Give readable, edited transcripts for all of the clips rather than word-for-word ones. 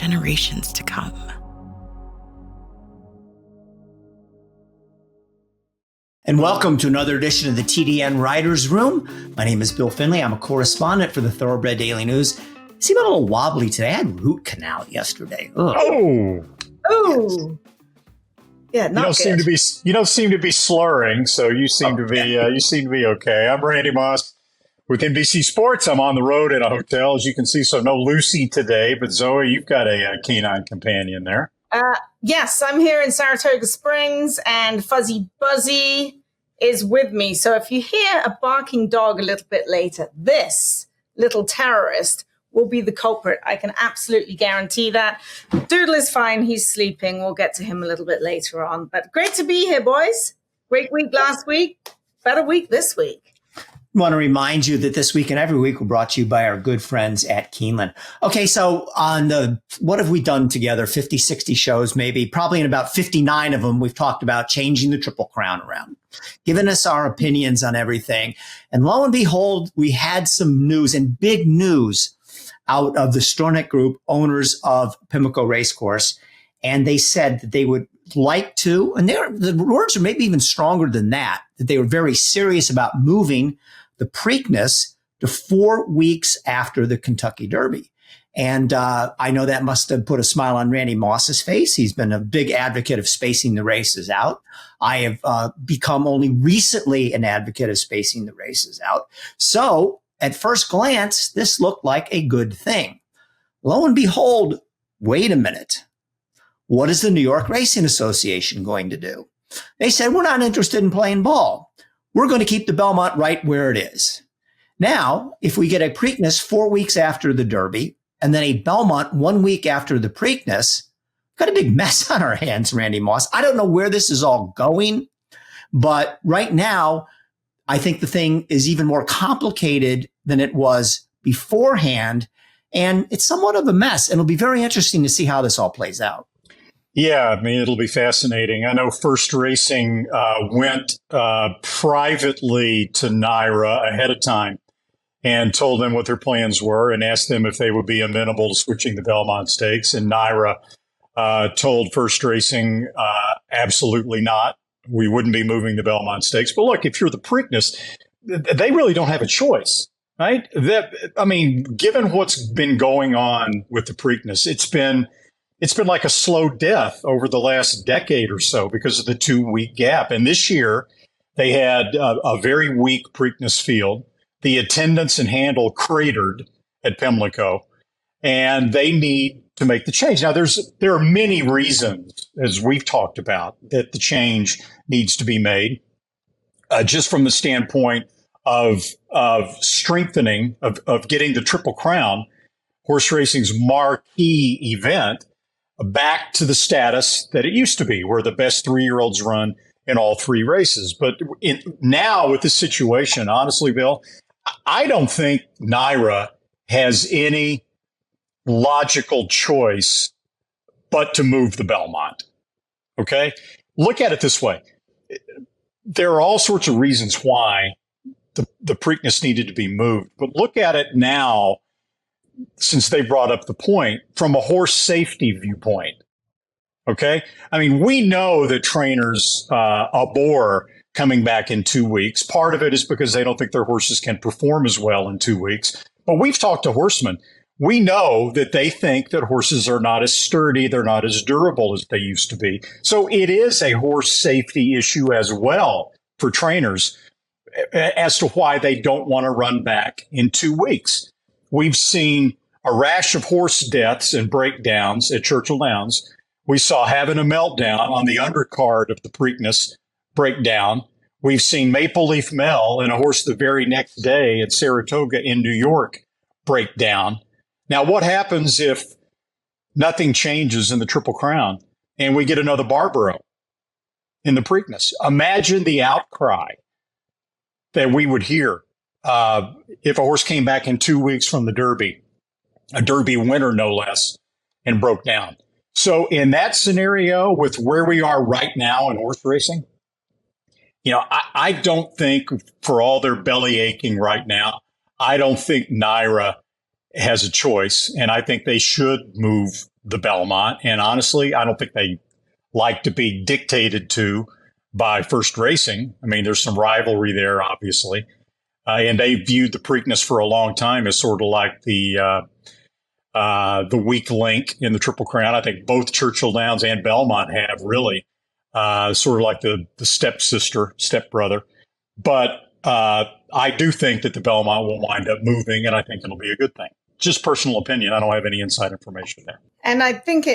generations to come. And welcome to another edition of the TDN Writers Room. My name is Bill Finley. I'm a correspondent for the Thoroughbred Daily News. I seem a little wobbly today. I had root canal yesterday. Ugh. Oh. Yeah, not good. You don't seem to be slurring, so you seem to be okay. I'm Randy Moss with NBC Sports. I'm on the road at a hotel, as you can see. So no Lucy today, but Zoe, you've got a canine companion there. Yes, I'm here in Saratoga Springs, and Fuzzy Buzzy is with me. So if you hear a barking dog a little bit later, this little terrorist will be the culprit. I can absolutely guarantee that. Doodle is fine. He's sleeping. We'll get to him a little bit later on. But great to be here, boys. Great week last week. Better week this week. I want to remind you that this week and every week we're brought to you by our good friends at Keeneland. Okay, so what have we done together? 50, 60 shows, maybe. Probably in about 59 of them, we've talked about changing the Triple Crown around, giving us our opinions on everything. And lo and behold, we had some news, and big news, out of the Stronach Group, owners of Pimlico Racecourse. And they said that they would like to, and the words are maybe even stronger than that they were very serious about moving the Preakness to 4 weeks after the Kentucky Derby. And I know that must have put a smile on Randy Moss's face. He's been a big advocate of spacing the races out. I have become only recently an advocate of spacing the races out. So at first glance, this looked like a good thing. Lo and behold, wait a minute. What is the New York Racing Association going to do? They said, we're not interested in playing ball. We're going to keep the Belmont right where it is. Now, if we get a Preakness 4 weeks after the Derby and then a Belmont 1 week after the Preakness, got a big mess on our hands, Randy Moss. I don't know where this is all going, but right now, I think the thing is even more complicated than it was beforehand, and it's somewhat of a mess. And it'll be very interesting to see how this all plays out. Yeah, I mean, it'll be fascinating. I know First Racing went privately to NYRA ahead of time and told them what their plans were and asked them if they would be amenable to switching the Belmont Stakes. And NYRA told First Racing, absolutely not. We wouldn't be moving the Belmont Stakes. But look, if you're the Preakness, they really don't have a choice, right? Given what's been going on with the Preakness, it's been like a slow death over the last decade or so because of the 2 week gap. And this year they had a very weak Preakness field. The attendance and handle cratered at Pimlico, and they need to make the change. Now, there are many reasons, as we've talked about, that the change needs to be made, just from the standpoint of strengthening, of getting the Triple Crown, horse racing's marquee event, back to the status that it used to be, where the best 3-year-olds run in all 3 races. But now with this situation, honestly, Bill, I don't think NYRA has any logical choice but to move the Belmont. Okay? Look at it this way. There are all sorts of reasons why the Preakness needed to be moved. But look at it now, since they brought up the point, from a horse safety viewpoint. Okay? I mean, we know that trainers abhor coming back in 2 weeks. Part of it is because they don't think their horses can perform as well in 2 weeks. But we've talked to horsemen. We know that they think that horses are not as sturdy, they're not as durable as they used to be. So it is a horse safety issue as well for trainers as to why they don't want to run back in 2 weeks. We've seen a rash of horse deaths and breakdowns at Churchill Downs. We saw having a meltdown on the undercard of the Preakness breakdown. We've seen Maple Leaf Mel and a horse the very next day at Saratoga in New York break down. Now, what happens if nothing changes in the Triple Crown and we get another Barbaro in the Preakness? Imagine the outcry that we would hear if a horse came back in 2 weeks from the Derby, a Derby winner no less, and broke down. So in that scenario, with where we are right now in horse racing, you know, I don't think, for all their belly aching right now, I don't think NYRA has a choice, and I think they should move the Belmont. And honestly, I don't think they like to be dictated to by First Racing. I mean, there's some rivalry there, obviously. And they viewed the Preakness for a long time as sort of like the weak link in the Triple Crown. I think both Churchill Downs and Belmont have really sort of like the stepbrother. But I do think that the Belmont will wind up moving, and I think it'll be a good thing. Just personal opinion. I don't have any inside information there. And I think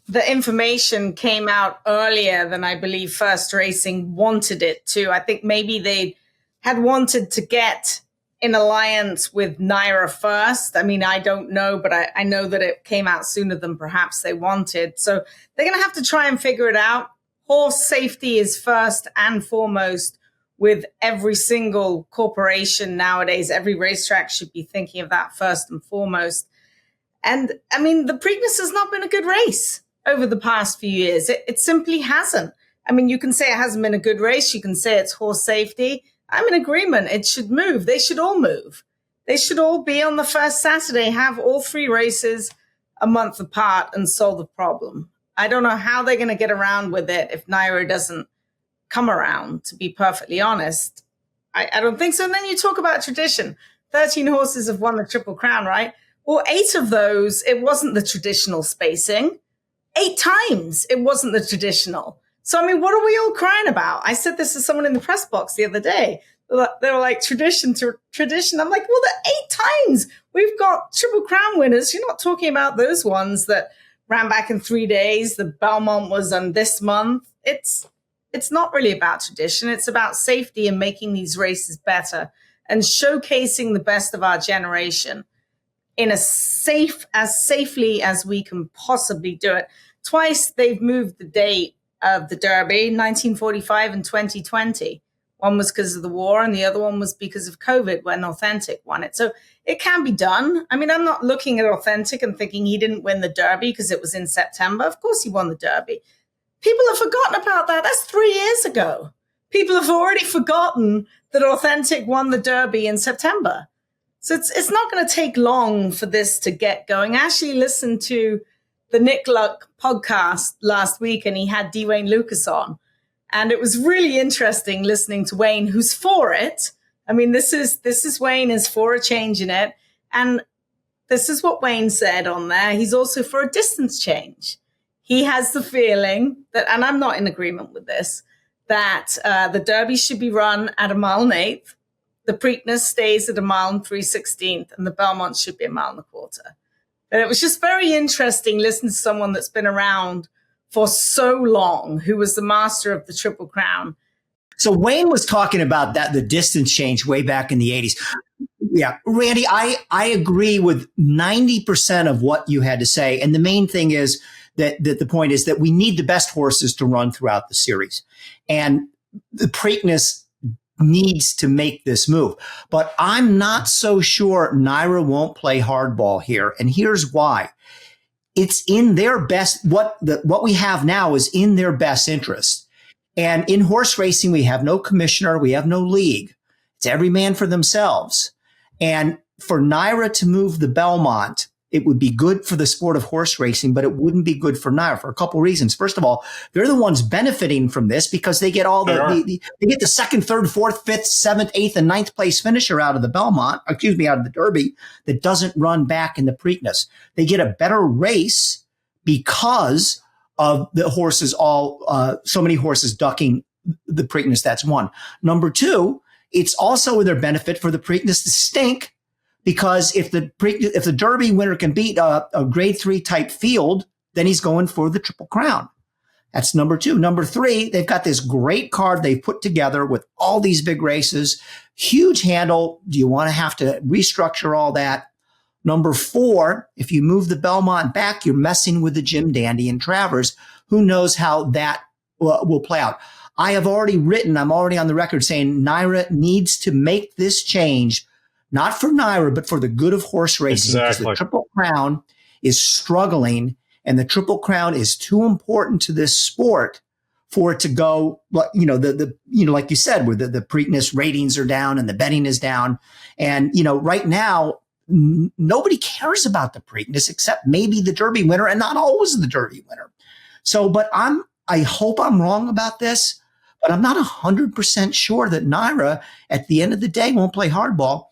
the information came out earlier than I believe First Racing wanted it to. I think maybe they had wanted to get in alliance with Naira first. I mean, I don't know, but I know that it came out sooner than perhaps they wanted. So they're going to have to try and figure it out. Horse safety is first and foremost with every single corporation nowadays. Every racetrack should be thinking of that first and foremost. And I mean, the Preakness has not been a good race over the past few years. It simply hasn't. I mean, you can say it hasn't been a good race. You can say it's horse safety. I'm in agreement. It should move. They should all move. They should all be on the first Saturday, have all three races a month apart and solve the problem. I don't know how they're going to get around with it if Naira doesn't come around, to be perfectly honest. I don't think so. And then you talk about tradition. 13 horses have won the Triple Crown, right? Well, 8 of those, it wasn't the traditional spacing. 8 times it wasn't the traditional. So, I mean, what are we all crying about? I said this to someone in the press box the other day. They were like, tradition to tradition. I'm like, well, the 8 times we've got Triple Crown winners. You're not talking about those ones that ran back in 3 days. The Belmont was on this month. It's not really about tradition. It's about safety and making these races better and showcasing the best of our generation in as safely as we can possibly do it. Twice they've moved the date of the Derby, 1945 and 2020. One was because of the war and the other one was because of COVID when Authentic won it. So it can be done. I mean, I'm not looking at Authentic and thinking he didn't win the Derby because it was in September. Of course he won the Derby. People have forgotten about that. That's 3 years ago. People have already forgotten that Authentic won the Derby in September. So it's not going to take long for this to get going. I actually listened to the Nick Luck podcast last week, and he had D. Wayne Lucas on. And it was really interesting listening to Wayne, who's for it. I mean, this is Wayne is for a change in it. And this is what Wayne said on there. He's also for a distance change. He has the feeling that, and I'm not in agreement with this, that the Derby should be run at 1 1/8. The Preakness stays at 1 3/16, and the Belmont should be 1 1/4. And it was just very interesting listening to someone that's been around for so long, who was the master of the Triple Crown. So Wayne was talking about that, the distance change way back in the 80s. Yeah, Randy, I agree with 90% of what you had to say. And the main thing is that the point is that we need the best horses to run throughout the series. And the Preakness needs to make this move. But I'm not so sure Naira won't play hardball here. And here's why. It's in their best, what we have now is in their best interest. And in horse racing, we have no commissioner, we have no league. It's every man for themselves. And for Naira to move the Belmont, it would be good for the sport of horse racing, but it wouldn't be good for Naira for a couple of reasons. First of all, they're the ones benefiting from this because they get all they get the 2nd, 3rd, 4th, 5th, 7th, 8th, and 9th place finisher out of the Belmont, out of the Derby that doesn't run back in the Preakness. They get a better race because of the horses so many horses ducking the Preakness. That's one. Number 2, it's also in their benefit for the Preakness to stink. Because if the Derby winner can beat a grade 3 type field, then he's going for the Triple Crown. That's number 2. Number 3, they've got this great card they've put together with all these big races, huge handle. Do you want to have to restructure all that? Number 4, if you move the Belmont back, you're messing with the Jim Dandy and Travers. Who knows how that will play out? I'm already on the record saying Naira needs to make this change. Not for Naira, but for the good of horse racing. Because the Triple Crown is struggling, and the Triple Crown is too important to this sport for it to go, like you said, where the Preakness ratings are down and the betting is down. And, right now, nobody cares about the Preakness except maybe the Derby winner, and not always the Derby winner. So, but I hope I'm wrong about this, but I'm not 100% sure that Naira at the end of the day won't play hardball.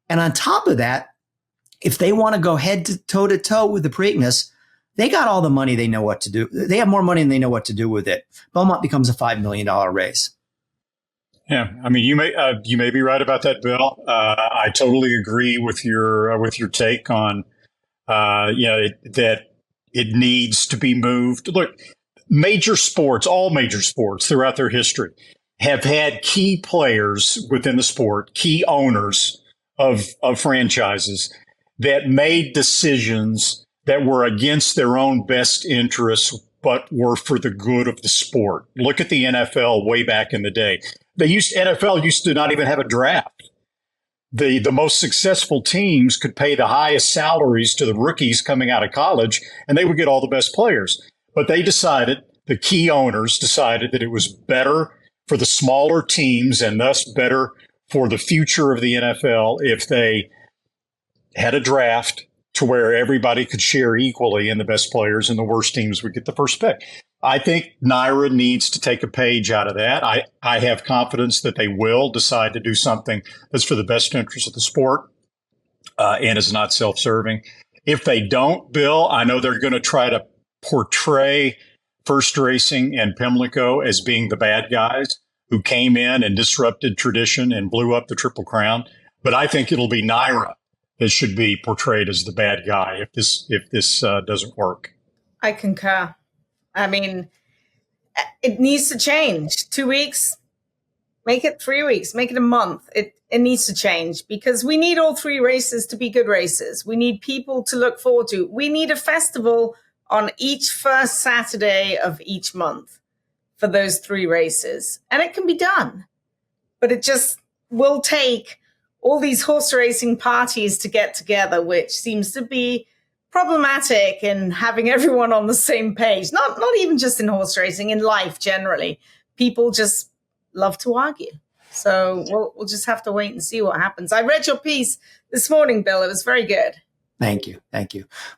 And on top of that, if they want to go head to toe with the Preakness, they got all the money they know what to do. They have more money than they know what to do with it. Belmont becomes a $5 million race. Yeah, I mean, you may be right about that, Bill. I totally agree with your take on that it needs to be moved. Look, all major sports throughout their history have had key players within the sport, key owners of franchises that made decisions that were against their own best interests, but were for the good of the sport. Look at the NFL way back in the day. NFL used to not even have a draft. The most successful teams could pay the highest salaries to the rookies coming out of college, and they would get all the best players. But the key owners decided that it was better for the smaller teams and thus better for the future of the NFL if they had a draft to where everybody could share equally in the best players, and the worst teams would get the first pick. I think Naira needs to take a page out of that. I have confidence that they will decide to do something that's for the best interest of the sport and is not self-serving. If they don't, Bill, I know they're going to try to portray First Racing and Pimlico as being the bad guys who came in and disrupted tradition and blew up the Triple Crown. But I think it'll be Naira that should be portrayed as the bad guy if this doesn't work. I concur. I mean, it needs to change. 2 weeks, make it 3 weeks, make it a month. It needs to change because we need all three races to be good races. We need people to look forward to. We need a festival on each first Saturday of each month for those three races. And it can be done, but it just will take all these horse racing parties to get together, which seems to be problematic in having everyone on the same page. Not even just in horse racing, in life generally. People just love to argue. So we'll just have to wait and see what happens. I read your piece this morning, Bill. It was very good. Thank you.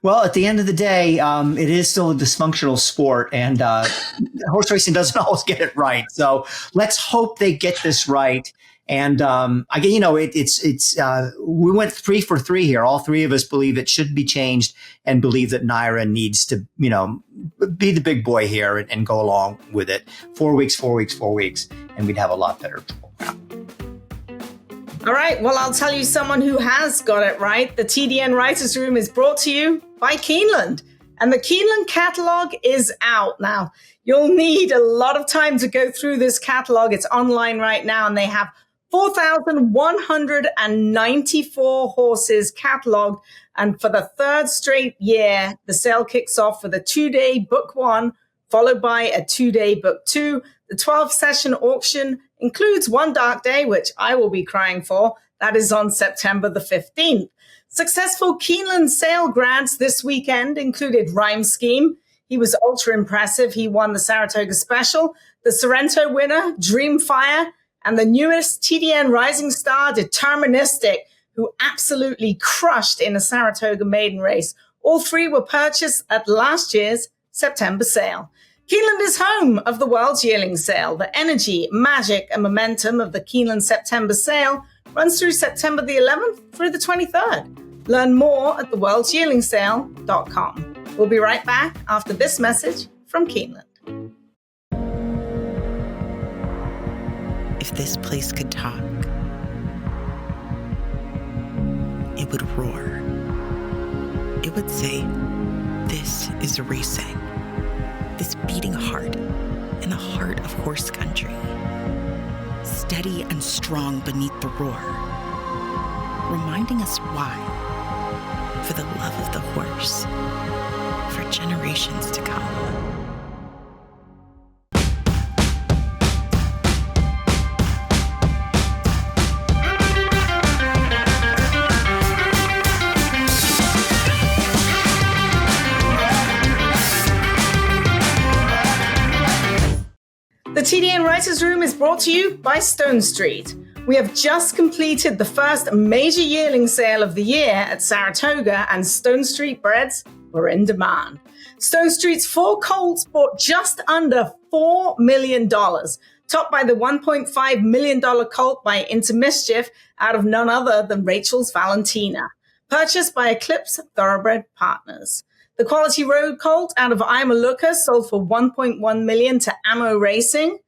Well, at the end of the day, it is still a dysfunctional sport, and horse racing doesn't always get it right. So let's hope they get this right. And we went 3 for 3 here. All three of us believe it should be changed and believe that Naira needs to, be the big boy here and go along with it. 4 weeks, and we'd have a lot better. All right. Well, I'll tell you someone who has got it right. The TDN Writers Room is brought to you by Keeneland. And the Keeneland catalog is out now. You'll need a lot of time to go through this catalog. It's online right now, and they have 4,194 horses cataloged. And for the third straight year, the sale kicks off with a 2-day book 1, followed by a 2-day book 2. The 12-session auction includes one dark day, which I will be crying for. That is on September the 15th. Successful Keeneland sale grads this weekend included Rhyme Scheme. He was ultra impressive. He won the Saratoga Special. The Sorrento winner, Dreamfire, and the newest TDN Rising Star, Deterministic, who absolutely crushed in a Saratoga maiden race. All three were purchased at last year's September sale. Keeneland is home of the World's Yearling Sale. The energy, magic, and momentum of the Keeneland September sale runs through September the 11th through the 23rd. Learn more at theworldsyearlingsale.com. We'll be right back after this message from Keeneland. If this place could talk, it would roar. It would say, "This is racing." This beating heart in the heart of horse country. Steady and strong beneath the roar. Reminding us why. For the love of the horse. For generations to come. The TDN Writers Room is brought to you by Stone Street. We have just completed the first major yearling sale of the year at Saratoga, and Stone Street breds were in demand. Stone Street's 4 colts bought just under $4 million, topped by the $1.5 million colt by Intermischief out of none other than Rachel's Valentina, purchased by Eclipse Thoroughbred Partners. The Quality Road colt out of Imaluka sold for $1.1 million to Ammo Racing.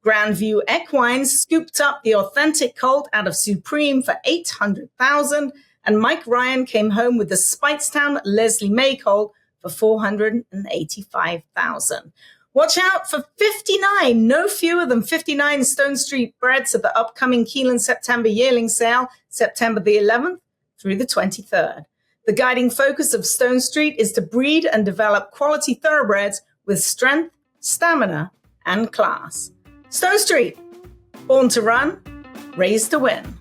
Grandview Equine scooped up the authentic colt out of Supreme for $800,000, and Mike Ryan came home with the Speightstown Leslie May colt for $485,000. Watch out for 59, no fewer than 59 Stone Street breds at the upcoming Keeneland September yearling sale, September the 11th through the 23rd. The guiding focus of Stone Street is to breed and develop quality thoroughbreds with strength, stamina, and class. Stone Street, born to run, raised to win.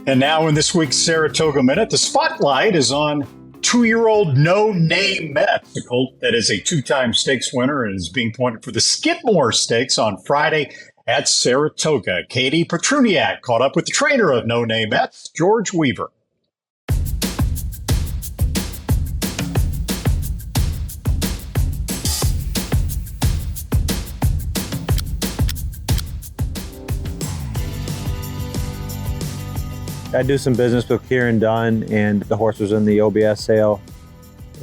And now in this week's Saratoga Minute, the spotlight is on 2-year-old No Name Metz, a colt that is a 2-time stakes winner and is being pointed for the Skidmore Stakes on Friday at Saratoga. Katie Petruniak caught up with the trainer of No Name Metz, George Weaver. I do some business with Kieran Dunn, and the horse was in the OBS sale,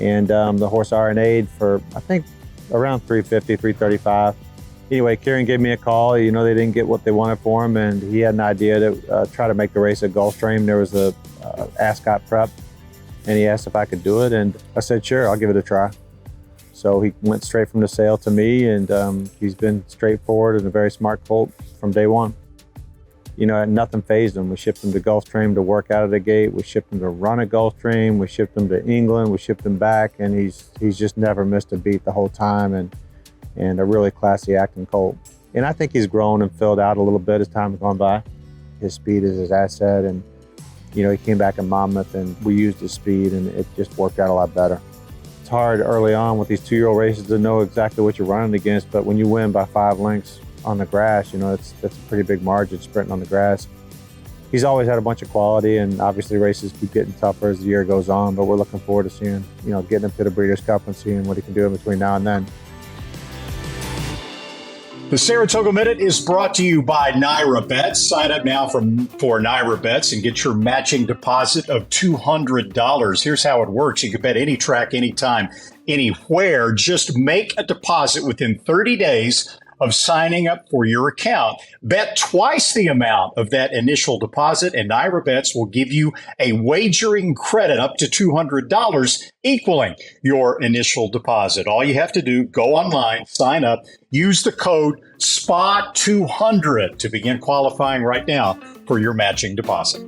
and the horse RNA'd for, I think, around 350, 335. Anyway, Kieran gave me a call. You know, they didn't get what they wanted for him, and he had an idea to try to make the race at Gulfstream. There was a Ascot prep, and he asked if I could do it, and I said, sure, I'll give it a try. So he went straight from the sale to me, and he's been straightforward and a very smart colt from day one. You know, nothing fazed him. We shipped him to Gulfstream to work out of the gate. We shipped him to run at Gulfstream. We shipped him to England. We shipped him back, and he's just never missed a beat the whole time, and a really classy acting colt. And I think he's grown and filled out a little bit as time has gone by. His speed is his asset, and you know, he came back in Monmouth, and we used his speed, and it just worked out a lot better. It's hard early on with these 2-year-old races to know exactly what you're running against, but when you win by 5 lengths on the grass, you know, that's a pretty big margin sprinting on the grass. He's always had a bunch of quality, and obviously races keep getting tougher as the year goes on, but we're looking forward to seeing, you know, getting him to the Breeders' Cup and seeing what he can do in between now and then. The Saratoga Minute is brought to you by Naira Bets. Sign up now for Naira Bets and get your matching deposit of $200. Here's how it works. You can bet any track, anytime, anywhere. Just make a deposit within 30 days of signing up for your account. Bet twice the amount of that initial deposit, and Naira Bets will give you a wagering credit up to $200, equaling your initial deposit. All you have to do, go online, sign up, use the code SPA200 to begin qualifying right now for your matching deposit.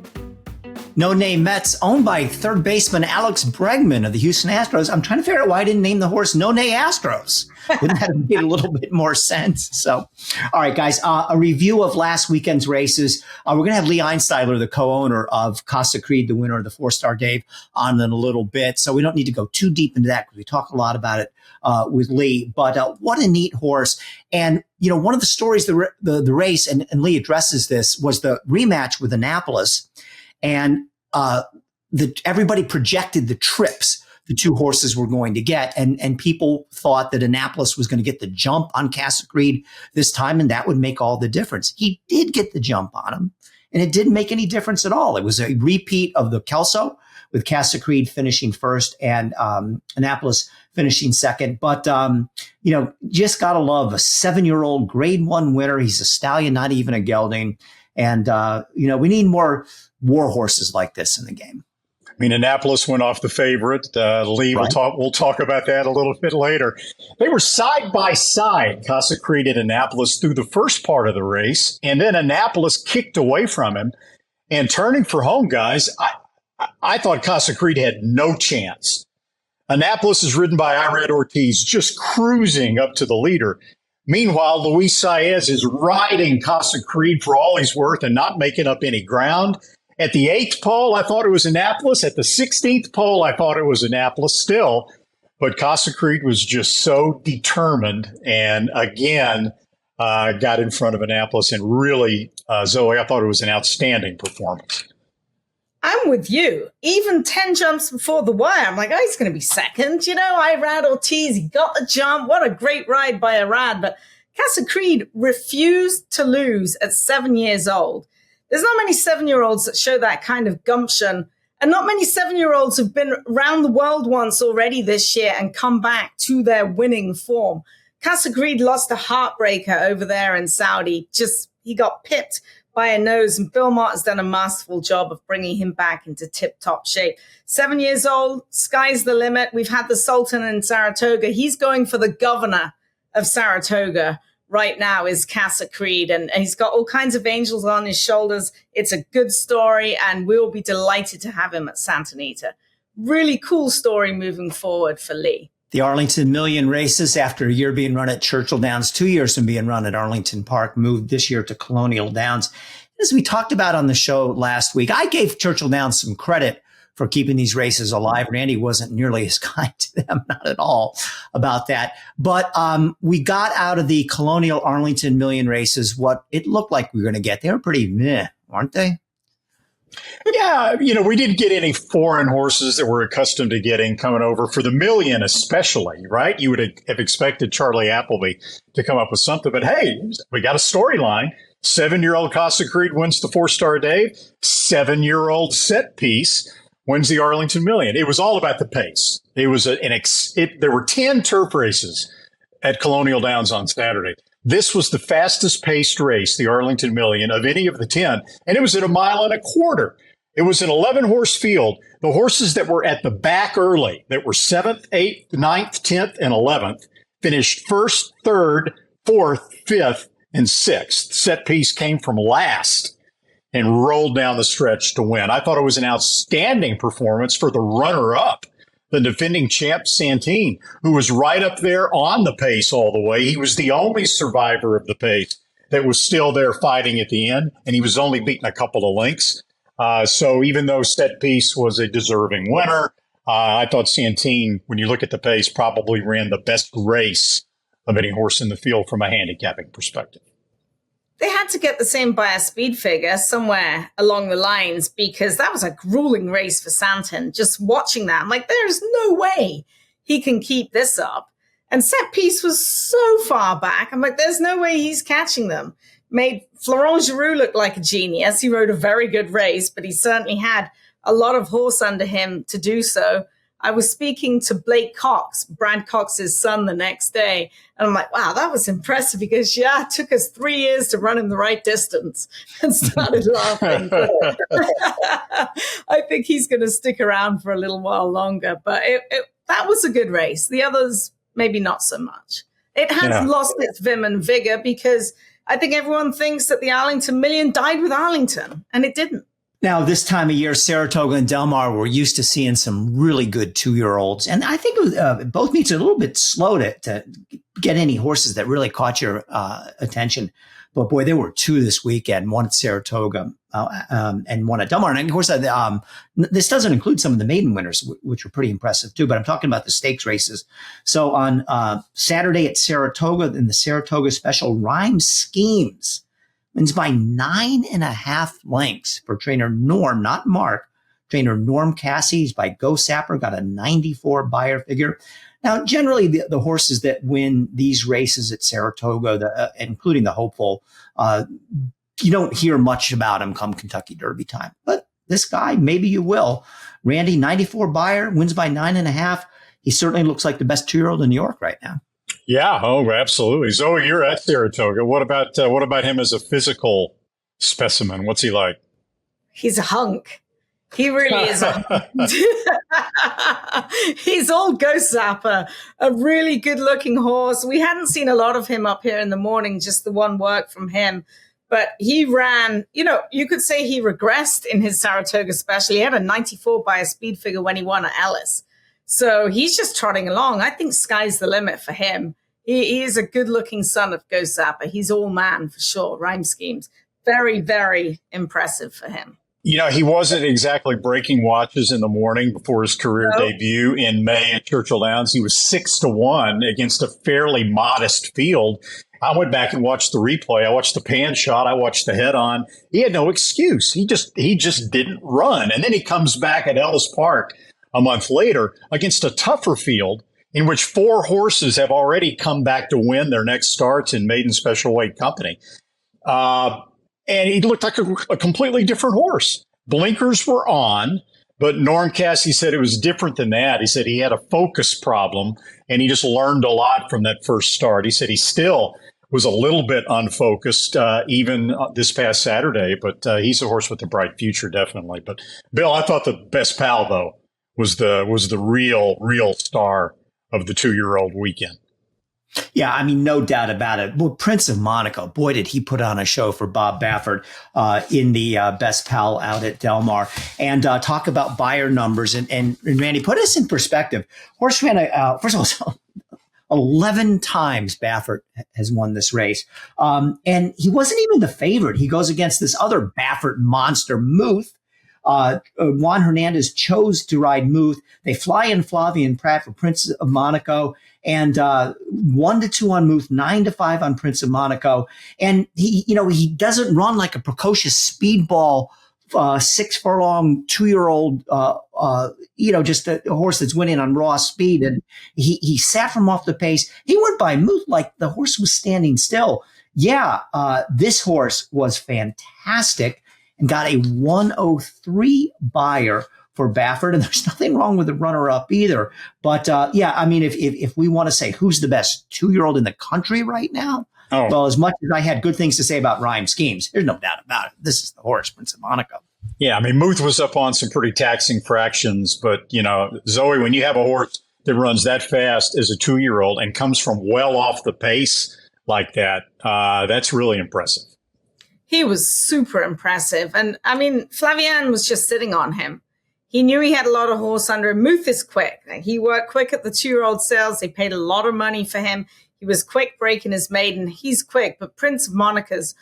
No Name Metz, owned by third baseman Alex Bregman of the Houston Astros. I'm trying to figure out why I didn't name the horse No Name Astros. Wouldn't that have made a little bit more sense? So, all right, guys, a review of last weekend's races. We're going to have Lee Einsidler, the co-owner of Casa Creed, the winner of the 4-Star Dave, on in a little bit. So we don't need to go too deep into that because we talk a lot about it with Lee. But what a neat horse. And, you know, one of the stories, the race, and Lee addresses this, was the rematch with Annapolis. And everybody projected the trips the two horses were going to get. And people thought that Annapolis was going to get the jump on Casa Creed this time, and that would make all the difference. He did get the jump on him, and it didn't make any difference at all. It was a repeat of the Kelso, with Casa Creed finishing first and Annapolis finishing second. But, you know, just got to love a 7-year-old Grade 1 winner. He's a stallion, not even a gelding. And, you know, we need more war horses like this in the game. I mean, Annapolis went off the favorite. Lee, right. We'll talk about that a little bit later. They were side by side, Casa Creed and Annapolis, through the first part of the race, and then Annapolis kicked away from him. And turning for home, guys, I thought Casa Creed had no chance. Annapolis is ridden by Irad Ortiz, just cruising up to the leader. Meanwhile, Luis Saez is riding Casa Creed for all he's worth and not making up any ground. At the 8th pole, I thought it was Annapolis. At the 16th pole, I thought it was Annapolis still. But Casa Creed was just so determined. And again, got in front of Annapolis, and really, Zoe, I thought it was an outstanding performance. I'm with you. Even 10 jumps before the wire, I'm like, oh, he's going to be second. Irad Ortiz, he got the jump. What a great ride by Irad. But Casa Creed refused to lose at 7 years old. There's not many 7-year-olds that show that kind of gumption. And not many 7-year-olds have been around the world once already this year and come back to their winning form. Casa Creed lost a heartbreaker over there in Saudi. He got pipped by a nose, and Bill Mott has done a masterful job of bringing him back into tip-top shape. 7 years old, sky's the limit. We've had the Sultan in Saratoga. He's going for the governor of Saratoga right now, is Casa Creed, and he's got all kinds of angels on his shoulders. It's a good story, and we'll be delighted to have him at Santa Anita. Really cool story moving forward for Lee. The Arlington Million races, after a year being run at Churchill Downs, 2 years from being run at Arlington Park, moved this year to Colonial Downs. As we talked about on the show last week, I gave Churchill Downs some credit for keeping these races alive. Randy wasn't nearly as kind to them, not at all, about that. But we got out of the Colonial Arlington Million races what it looked like we were going to get. They were pretty meh, aren't they? Yeah, we didn't get any foreign horses that we're accustomed to getting coming over for the Million, especially, right? You would have expected Charlie Appleby to come up with something, but hey, we got a storyline. 7-year-old Casa Creed wins the 4-Star Dave. 7-year-old Set Piece wins the Arlington Million. It was all about the pace. It was there were 10 turf races at Colonial Downs on Saturday. This was the fastest paced race, the Arlington Million, of any of the 10, and it was at 1.25 miles. It was an 11-horse field. The horses that were at the back early, that were 7th, 8th, 9th, 10th, and 11th, finished 1st, 3rd, 4th, 5th, and 6th. Set Piece came from last and rolled down the stretch to win. I thought it was an outstanding performance for the runner-up, the defending champ Santine, who was right up there on the pace all the way. He was the only survivor of the pace that was still there fighting at the end, and he was only beaten a couple of lengths. So even though Set Piece was a deserving winner, I thought Santine, when you look at the pace, probably ran the best race of any horse in the field from a handicapping perspective. They had to get the same by a speed figure somewhere along the lines, because that was a grueling race for Santon. Just watching that, I'm like, there's no way he can keep this up. And Set Piece was so far back. I'm like, there's no way he's catching them. Made Florent Giroux look like a genius. He rode a very good race, but he certainly had a lot of horse under him to do so. I was speaking to Blake Cox, Brad Cox's son, the next day. And I'm like, wow, that was impressive, because, it took us 3 years to run him the right distance, and started laughing. I think he's going to stick around for a little while longer. But that was a good race. The others, maybe not so much. It has lost its vim and vigor, because I think everyone thinks that the Arlington Million died with Arlington, and it didn't. Now, this time of year, Saratoga and Del Mar were used to seeing some really good 2-year-olds. And I think both meets are a little bit slow to get any horses that really caught your attention. But boy, there were 2 this weekend, one at Saratoga and one at Del Mar. And of course, this doesn't include some of the maiden winners, which were pretty impressive too. But I'm talking about the stakes races. So on Saturday at Saratoga, in the Saratoga Special, Rhyme Schemes wins by 9.5 lengths for trainer Norm, not Mark. Trainer Norm Cassie's by Go Sapper got a 94 buyer figure. Now, generally, the horses that win these races at Saratoga, including the hopeful, you don't hear much about him come Kentucky Derby time. But this guy, maybe you will. Randy, 94 buyer, wins by 9.5. He certainly looks like the best 2-year-old in New York right now. Yeah, absolutely. Zoe, you're at Saratoga. What about him as a physical specimen? What's he like? He's a hunk. He really is a hunk. He's all Ghost Zapper, a really good-looking horse. We hadn't seen a lot of him up here in the morning, just the one work from him. But he ran, you could say he regressed in his Saratoga Special. He had a 94 by a speed figure when he won at Ellis. So he's just trotting along. I think sky's the limit for him. He is a good-looking son of Ghost Zapper. He's all man for sure. Rhyme Schemes. Very, very impressive for him. He wasn't exactly breaking watches in the morning before his career debut in May at Churchill Downs. He was 6-1 against a fairly modest field. I went back and watched the replay. I watched the pan shot. I watched the head on. He had no excuse. He just didn't run. And then he comes back at Ellis Park a month later against a tougher field in which 4 horses have already come back to win their next starts in maiden special weight company. And he looked like a completely different horse. Blinkers were on, but Norm Cassidy said it was different than that. He said he had a focus problem, and he just learned a lot from that first start. He said he still was a little bit unfocused, even this past Saturday, but he's a horse with a bright future, definitely. But Bill, I thought the best pal, though, was the real star of the 2-year-old weekend. Yeah, I mean, no doubt about it. Well, Prince of Monaco, boy, did he put on a show for Bob Baffert in the Best Pal out at Del Mar. And talk about buyer numbers. And Randy, put us in perspective. Horse ran, first of all, 11 times Baffert has won this race. And he wasn't even the favorite. He goes against this other Baffert monster, Muth. Juan Hernandez chose to ride Muth. They fly in Flavien Prat for Prince of Monaco. And 1-2 on Muth, 9-5 on Prince of Monaco. And he doesn't run like a precocious speedball, 6 furlong, 2-year-old, just a horse that's winning on raw speed. And he sat from off the pace. He went by Muth like the horse was standing still. Yeah, this horse was fantastic and got a 103 buyer for Baffert, and there's nothing wrong with the runner-up either. But I mean, if we want to say who's the best 2-year-old in the country right now, well, as much as I had good things to say about Rhyme Schemes, there's no doubt about it. This is the horse, Prince of Monaco. Yeah, I mean, Muth was up on some pretty taxing fractions, but Zoe, when you have a horse that runs that fast as a 2-year-old and comes from well off the pace like that, that's really impressive. He was super impressive, and I mean, Flavien was just sitting on him. He knew he had a lot of horse under him. Muth is quick. He worked quick at the 2-year-old sales. They paid a lot of money for him. He was quick breaking his maiden. He's quick, but Prince of Monaco's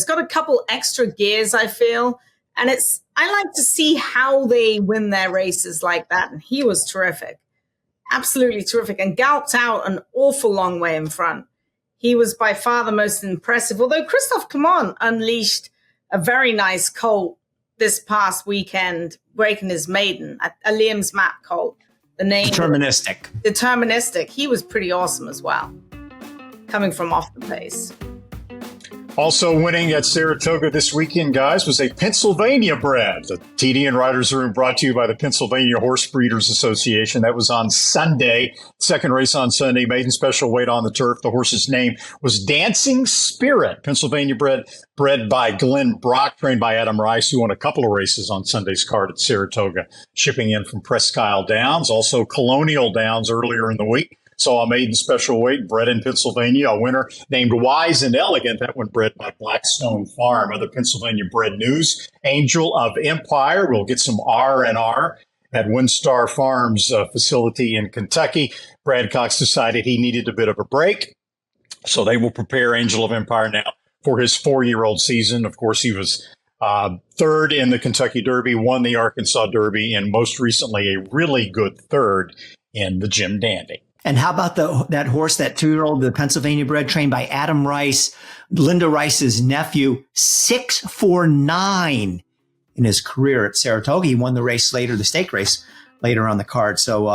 got a couple extra gears, I feel. And I like to see how they win their races like that. And he was terrific, absolutely terrific, and galloped out an awful long way in front. He was by far the most impressive, although Christophe Clement unleashed a very nice colt this past weekend, breaking his maiden, a Liam's Map colt. The name Deterministic. He was pretty awesome as well, coming from off the pace. Also winning at Saratoga this weekend, guys, was a Pennsylvania bred. The TDN Riders Room brought to you by the Pennsylvania Horse Breeders Association. That was on Sunday. Second race on Sunday, maiden special weight on the turf. The horse's name was Dancing Spirit, Pennsylvania bred by Glenn Brock, trained by Adam Rice, who won a couple of races on Sunday's card at Saratoga, shipping in from Presque Isle Downs, also Colonial Downs earlier in the week. Saw a maiden special weight bred in Pennsylvania, a winner named Wise and Elegant. That one bred by Blackstone Farm. Other Pennsylvania bred news, Angel of Empire. We'll get some R&R at Windstar Farms facility in Kentucky. Brad Cox decided he needed a bit of a break, so they will prepare Angel of Empire now for his 4-year-old season. Of course, he was third in the Kentucky Derby, won the Arkansas Derby, and most recently a really good third in the Jim Dandy. And how about that horse, that 2-year-old, the Pennsylvania bred, trained by Adam Rice, Linda Rice's nephew, 6'9" in his career at Saratoga. He won the race later, the stake race later on the card. So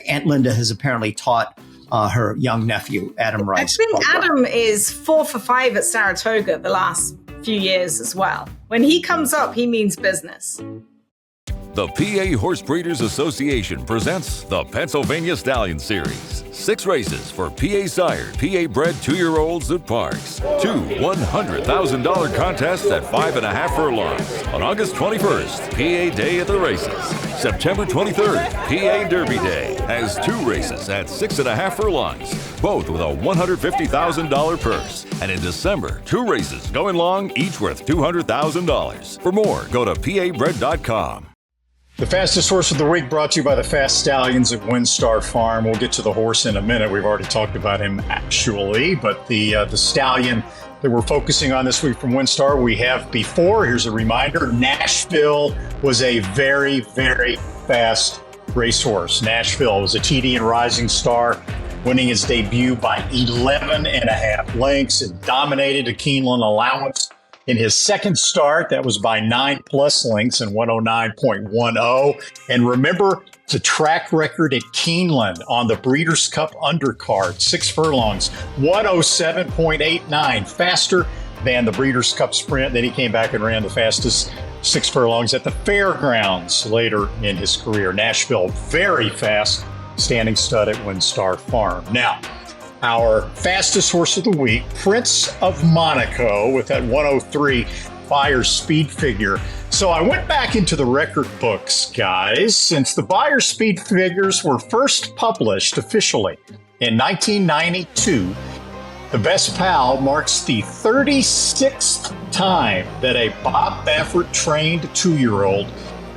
Aunt Linda has apparently taught her young nephew, Adam Rice. I think Adam is 4 for 5 at Saratoga the last few years as well. When he comes up, he means business. The PA Horse Breeders Association presents the Pennsylvania Stallion Series. 6 races for PA sired, PA bred 2-year-olds at Parks. 2 $100,000 contests at 5.5 furlongs. On August 21st, PA Day at the races. September 23rd, PA Derby Day has 2 races at 6.5 furlongs, both with a $150,000 purse. And in December, 2 races going long, each worth $200,000. For more, go to PABred.com. The fastest horse of the week brought to you by the Fast Stallions at Windstar Farm. We'll get to the horse in a minute. We've already talked about him actually, but the stallion that we're focusing on this week from Windstar, we have before. Here's a reminder. Nashville was a very, very fast racehorse. Nashville was a TDN Rising Star winning his debut by 11 and a half lengths and dominated a Keeneland allowance in his second start. That was by 9+ lengths and 109.10. And remember the track record at Keeneland on the Breeders' Cup undercard, 6 furlongs, 107.89, faster than the Breeders' Cup Sprint. Then he came back and ran the fastest 6 furlongs at the Fairgrounds later in his career. Nashville, very fast, standing stud at WinStar Farm. Now, our fastest horse of the week, Prince of Monaco, with that 103 Beyer speed figure. So I went back into the record books, guys, since the Beyer speed figures were first published officially in 1992. The Best Pal marks the 36th time that a Bob Baffert trained 2-year-old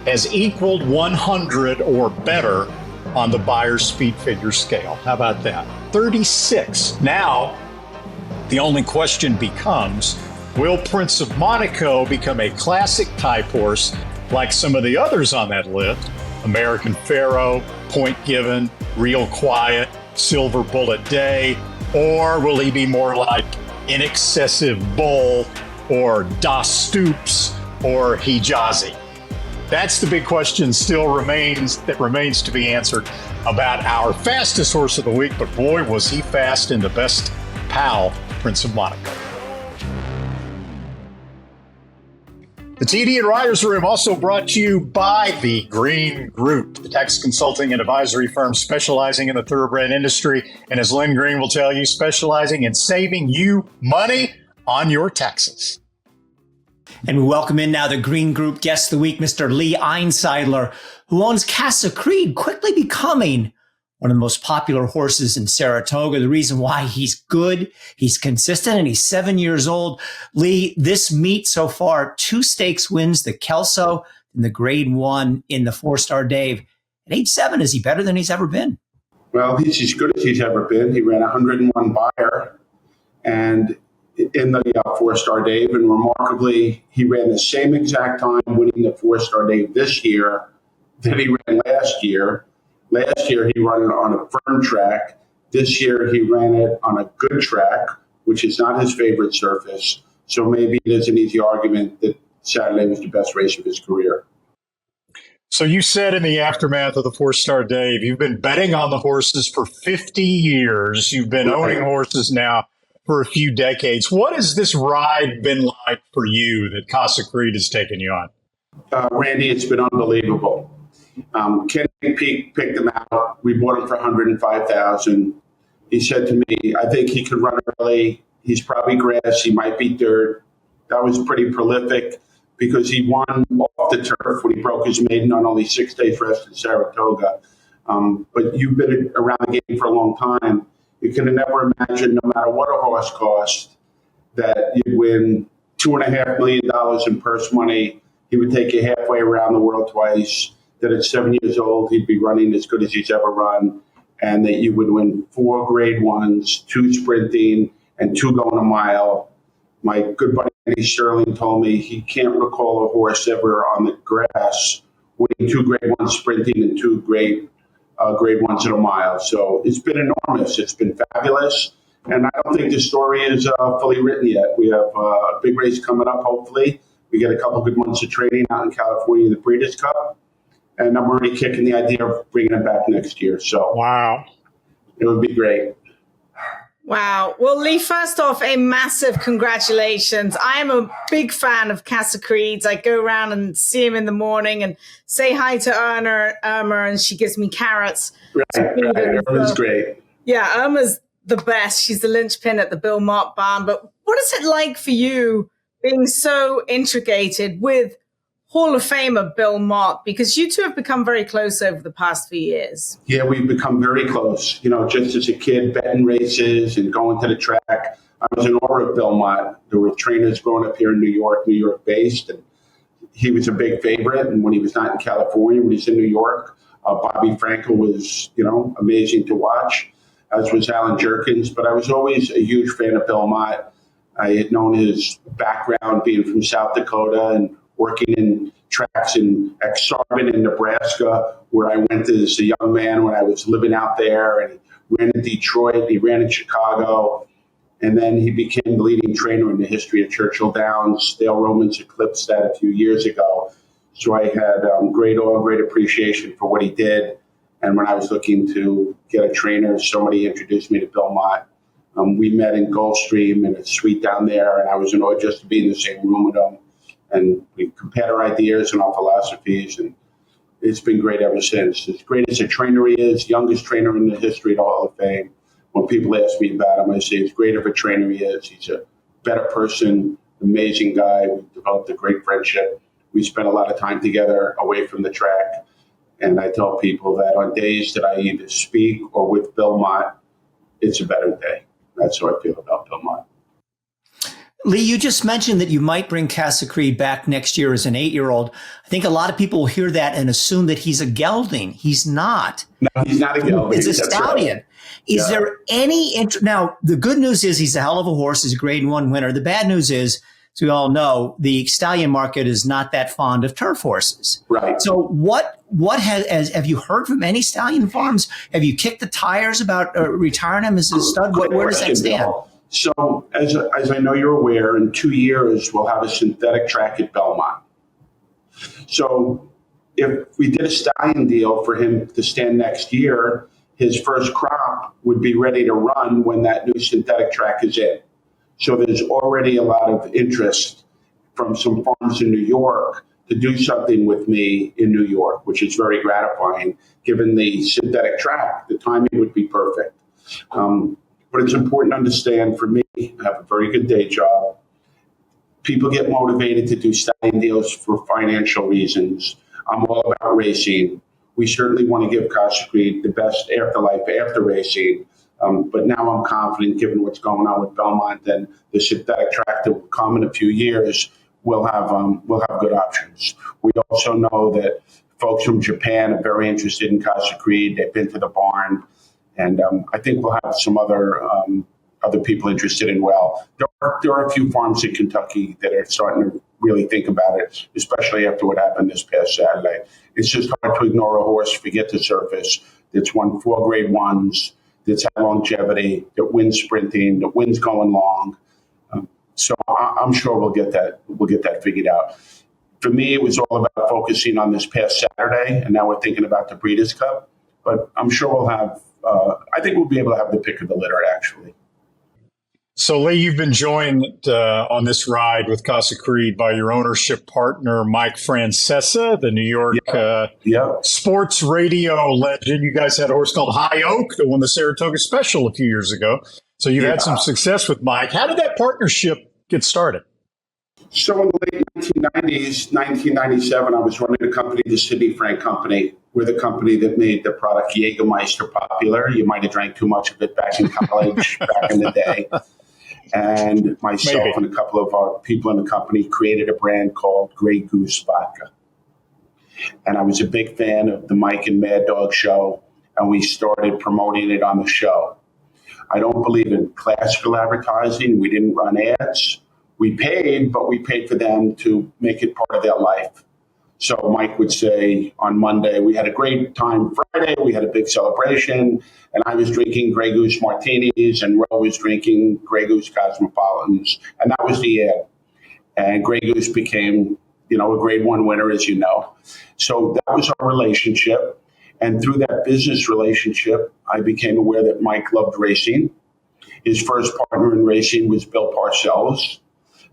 has equaled 100 or better on the Beyer speed figure scale. How about that? 36. Now, the only question becomes, will Prince of Monaco become a classic type horse like some of the others on that list? American Pharaoh, Point Given, Real Quiet, Silver Bullet Day, or will he be more like An Excessive Bull or Das Stoops or Hijazi? That's the big question that remains to be answered about our fastest horse of the week. But boy, was he fast in the Best Pal, Prince of Monaco. The TDN Writers Room also brought to you by the Green Group, the tax consulting and advisory firm specializing in the thoroughbred industry. And as Lynn Green will tell you, specializing in saving you money on your taxes. And we welcome in now the Green Group guest of the week, Mr. Lee Einsidler, who owns Casa Creed, quickly becoming one of the most popular horses in Saratoga. The reason why he's good, he's consistent, and he's 7 years old. Lee, this meet so far, 2 stakes wins, the Kelso and the Grade 1 in the 4-Star Dave. At age 7, is he better than he's ever been? Well, he's as good as he's ever been. He ran 101 Beyer and in the 4-Star Dave, and remarkably, he ran the same exact time winning the 4-Star Dave this year that he ran last year. Last year, he ran it on a firm track. This year, he ran it on a good track, which is not his favorite surface. So maybe it is an easy argument that Saturday was the best race of his career. So you said in the aftermath of the 4-Star Dave, you've been betting on the horses for 50 years. You've been owning horses now for a few decades. What has this ride been like for you that Casa Creed has taken you on? Randy, it's been unbelievable. Kenny Peak picked him out. We bought him for $105,000. He said to me, I think he could run early. He's probably grass. He might be dirt. That was pretty prolific because he won off the turf when he broke his maiden on only 6 days rest in Saratoga. But you've been around the game for a long time. You can never imagine, no matter what a horse cost, that you'd win $2.5 million in purse money. He would take you halfway around the world twice. That at 7 years old, he'd be running as good as he's ever run, and that you would win 4 Grade 1s, 2 sprinting, and 2 going a mile. My good buddy Andy Sterling told me he can't recall a horse ever on the grass winning 2 Grade 1 sprinting and 2 Grade 1s at a mile. So it's been enormous. It's been fabulous. And I don't think the story is fully written yet. We have a big race coming up, hopefully. We get a couple good months of training out in California, the Breeders' Cup. And I'm already kicking the idea of bringing it back next year. So wow, it would be great. Wow. Well, Lee, first off, a massive congratulations. I am a big fan of Casa Creed's. I go around and see him in the morning and say hi to Irma, and she gives me carrots. Right. Irma's great. Yeah, Irma's the best. She's the linchpin at the Bill Mott barn. But what is it like for you being so intricated with Hall of Famer Bill Mott, because you two have become very close over the past few years? Yeah, we've become very close. You know, just as a kid, betting races and going to the track. I was in awe of Bill Mott. There were trainers growing up here in New York based, and he was a big favorite. And when he was not in California, when he's in New York, Bobby Frankel was, amazing to watch, as was Alan Jerkins. But I was always a huge fan of Bill Mott. I had known his background being from South Dakota and working in tracks in Exarban in Nebraska, where I went as a young man when I was living out there, and ran in Detroit, he ran in Chicago, and then he became the leading trainer in the history of Churchill Downs. Dale Romans eclipsed that a few years ago. So I had great awe, great appreciation for what he did. And when I was looking to get a trainer, somebody introduced me to Bill Mott. We met in Gulfstream in a suite down there, and I was in awe just to be in the same room with him. And we compared our ideas and our philosophies, and it's been great ever since. As great as a trainer he is, youngest trainer in the history of the Hall of Fame. When people ask me about him, I say as great of a trainer he is. He's a better person, amazing guy. We developed a great friendship. We spent a lot of time together away from the track. And I tell people that on days that I either speak or with Bill Mott, it's a better day. That's how I feel about Bill Mott. Lee, you just mentioned that you might bring Casa Creed back next year as an 8-year-old. I think a lot of people will hear that and assume that he's a gelding. He's not. No, he's not a gelding. It's a stallion. Right. Is there any now, the good news is he's a hell of a horse. He's a grade 1 winner. The bad news is, as we all know, the stallion market is not that fond of turf horses. Right. So have you heard from any stallion farms? Have you kicked the tires about retiring him as a stud? Where does that stand? So as I know you're aware, in 2 years, we'll have a synthetic track at Belmont. So if we did a stallion deal for him to stand next year, his first crop would be ready to run when that new synthetic track is in. So there's already a lot of interest from some farms in New York to do something with me in New York, which is very gratifying. Given the synthetic track, the timing would be perfect. But it's important to understand, for me, I have a very good day job. People get motivated to do stallion deals for financial reasons. I'm all about racing. We certainly want to give Casa Creed the best afterlife after racing. But now I'm confident, given what's going on with Belmont and the synthetic track that will come in a few years, we'll have good options. We also know that folks from Japan are very interested in Casa Creed. They've been to the barn. And I think we'll have some other people interested in well. There are a few farms in Kentucky that are starting to really think about it, especially after what happened this past Saturday. It's just hard to ignore a horse, forget the surface, that's won 4 grade 1s, that's had longevity, that wins sprinting, that wins going long. So I'm sure we'll get that figured out. For me, it was all about focusing on this past Saturday, and now we're thinking about the Breeders' Cup. But I'm sure we'll have. I think we'll be able to have the pick of the litter, actually. So, Lee, you've been joined on this ride with Casa Creed by your ownership partner, Mike Francesa, the New York sports radio legend. You guys had a horse called High Oak that won the Saratoga Special a few years ago. So you've had some success with Mike. How did that partnership get started? So in the late 1990s, 1997, I was running a company, the Sidney Frank Company. We're the company that made the product Jägermeister popular. You might have drank too much of it back in college, back in the day. And myself and a couple of our people in the company created a brand called Grey Goose Vodka. And I was a big fan of the Mike and Mad Dog show, and we started promoting it on the show. I don't believe in classical advertising. We didn't run ads. We paid, but we paid for them to make it part of their life. So Mike would say on Monday, we had a great time Friday, we had a big celebration, and I was drinking Grey Goose martinis, and Ro was drinking Grey Goose Cosmopolitans, and that was the ad. And Grey Goose became, a grade 1 winner, as you know. So that was our relationship. And through that business relationship, I became aware that Mike loved racing. His first partner in racing was Bill Parcells.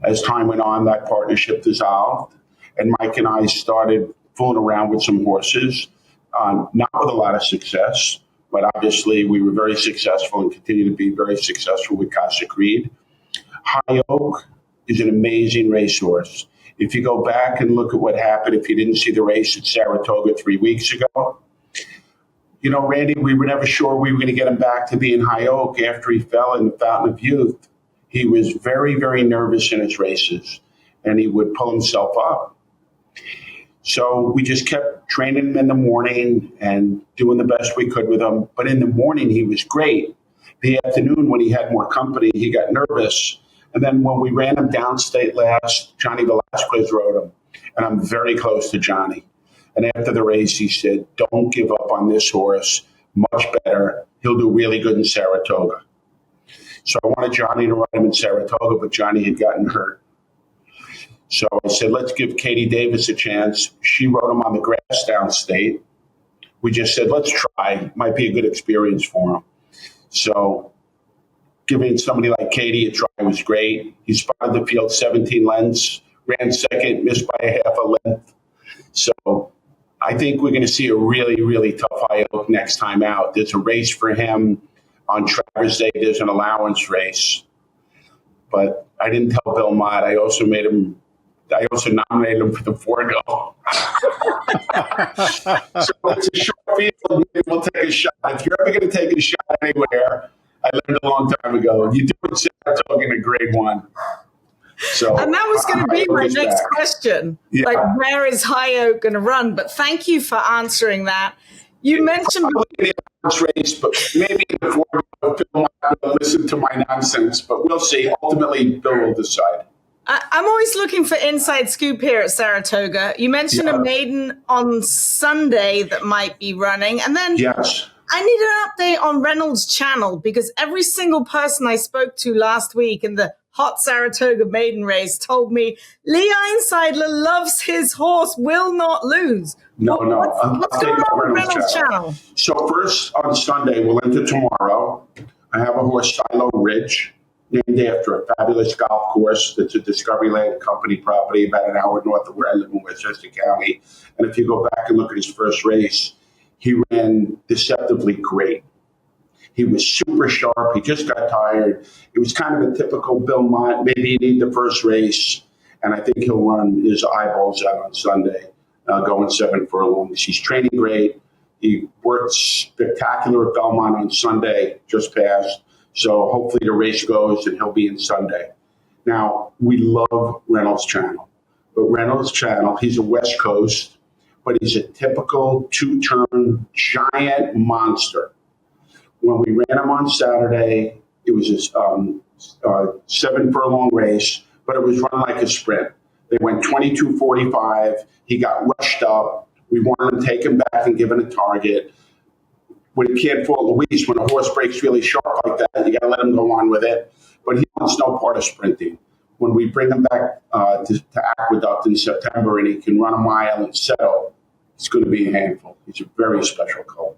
As time went on, that partnership dissolved. And Mike and I started fooling around with some horses, not with a lot of success, but obviously we were very successful and continue to be very successful with Casa Creed. High Oak is an amazing racehorse. If you go back and look at what happened, if you didn't see the race at Saratoga 3 weeks ago, Randy, we were never sure we were going to get him back to being High Oak after he fell in the Fountain of Youth. He was very, very nervous in his races, and he would pull himself up. So we just kept training him in the morning and doing the best we could with him. But in the morning, he was great. The afternoon, when he had more company, he got nervous. And then when we ran him downstate last, Johnny Velasquez rode him. And I'm very close to Johnny. And after the race, he said, "Don't give up on this horse. much better. He'll do really good in Saratoga. So I wanted Johnny to run him in Saratoga, but Johnny had gotten hurt. So I said, let's give Katie Davis a chance. She rode him on the grass downstate. We just said, let's try. Might be a good experience for him. So giving somebody like Katie a try was great. He spotted the field 17 lengths, ran second, missed by a half a length. So I think we're going to see a really, really tough High Oak next time out. There's a race for him on Travers Day. There's an allowance race. But I didn't tell Bill Mott. I also nominated him for the Forgo. So it's a short field. Maybe we'll take a shot. If you're ever going to take a shot anywhere, I learned a long time ago, you do it Saratoga in a grade 1. So, and that was going to be my next question. Yeah. Like, where is High Oak going to run? But thank you for answering that. You mentioned the race, but maybe before Bill will listen to my nonsense. But we'll see. Ultimately, Bill will decide. I'm always looking for inside scoop here at Saratoga. You mentioned a maiden on Sunday that might be running, and then yes. I need an update on Reynolds Channel, because every single person I spoke to last week in the Hot Saratoga maiden race told me Lee Einsidler loves his horse, will not lose. No. What's going on with Reynolds Channel? So first on Sunday, we'll enter tomorrow. I have a horse, Silo Ridge, named after a fabulous golf course that's a Discovery Land Company property about an hour north of where I live in Westchester County. And if you go back and look at his first race, he ran deceptively great. He was super sharp. He just got tired. It was kind of a typical Bill Mott. Maybe he need the first race, and I think he'll run his eyeballs out on Sunday, going 7 furlongs. He's training great. He worked spectacular at Belmont on Sunday, just passed. So hopefully the race goes and he'll be in Sunday. Now, we love Reynolds Channel. But Reynolds Channel, he's a West Coast, but he's a typical two-turn giant monster. When we ran him on Saturday, it was a 7 furlong race, but it was run like a sprint. They went 22:45. He got rushed up. We wanted to take him back and give him a target. When you can't fault Luis, when a horse breaks really sharp like that, you got to let him go on with it. But he wants no part of sprinting. When we bring him back to Aqueduct in September and he can run a mile and settle, it's going to be a handful. He's a very special colt.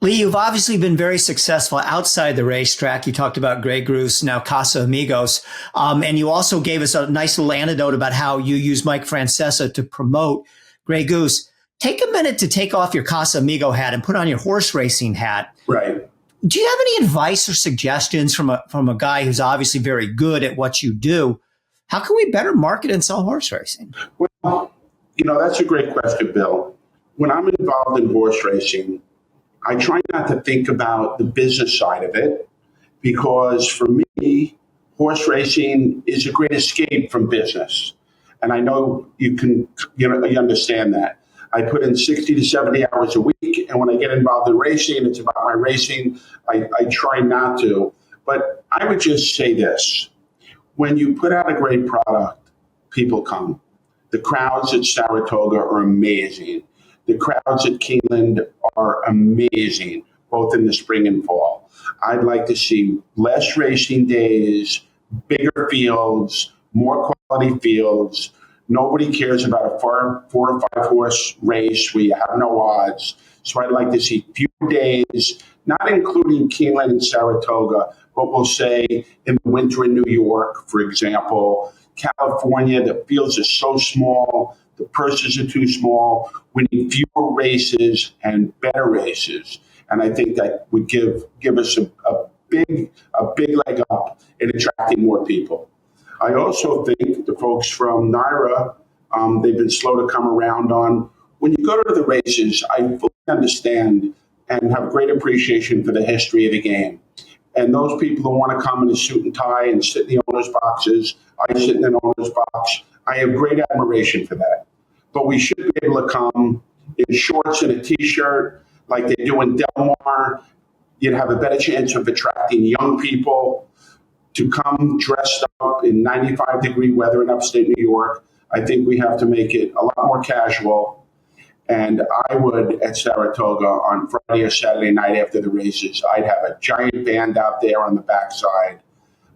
Lee, you've obviously been very successful outside the racetrack. You talked about Grey Goose, now Casa Amigos. And you also gave us a nice little anecdote about how you use Mike Francesa to promote Grey Goose. Take a minute to take off your Casa Amigo hat and put on your horse racing hat. Right. Do you have any advice or suggestions from a guy who's obviously very good at what you do? How can we better market and sell horse racing? Well, that's a great question, Bill. When I'm involved in horse racing, I try not to think about the business side of it, because for me, horse racing is a great escape from business. And I know you understand that. I put in 60 to 70 hours a week, and when I get involved in racing, it's about my racing. I try not to. But I would just say this. When you put out a great product, people come. The crowds at Saratoga are amazing. The crowds at Keeneland are amazing, both in the spring and fall. I'd like to see less racing days, bigger fields, more quality fields. Nobody cares about a 4 or 5 horse race where you have no odds. So I'd like to see few days, not including Keeneland and Saratoga, but we'll say in the winter in New York, for example. California, the fields are so small, the purses are too small. We need fewer races and better races. And I think that would give us a big leg up in attracting more people. I also think the folks from NYRA, they've been slow to come around on. When you go to the races, I fully understand and have great appreciation for the history of the game. And those people who want to come in a suit and tie and sit in the owner's boxes, I sit in an owner's box. I have great admiration for that. But we should be able to come in shorts and a T-shirt like they do in Del Mar. You'd have a better chance of attracting young people to come dressed up in 95-degree weather in upstate New York. I think we have to make it a lot more casual. And I would, at Saratoga on Friday or Saturday night after the races, I'd have a giant band out there on the backside.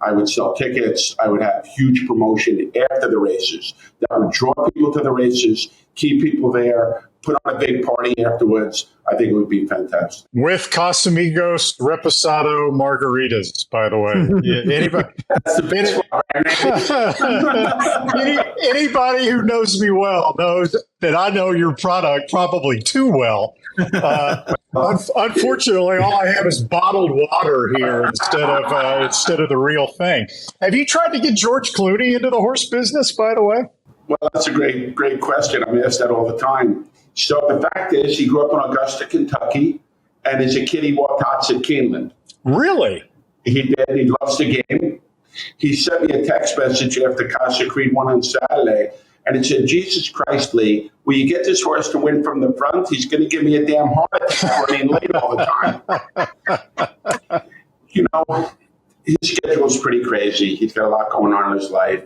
I would sell tickets. I would have huge promotion after the races that would draw people to the races, keep people there, put on a big party afterwards. I think it would be fantastic. With Casamigos Reposado margaritas, by the way. Anybody, That's the best one. anybody who knows me well knows that I know your product probably too well. Unfortunately, all I have is bottled water here instead of the real thing. Have you tried to get George Clooney into the horse business, by the way? Well, that's a great question. I'm asked that all the time. So the fact is, he grew up in Augusta, Kentucky, and as a kid, he walked hots at Keeneland. Really? He did. He loves the game. He sent me a text message after Casa Creed won on Saturday, and it said, "Jesus Christ, Lee, will you get this horse to win from the front? He's going to give me a damn heart attack running late all the time." You know, his schedule's pretty crazy. He's got a lot going on in his life.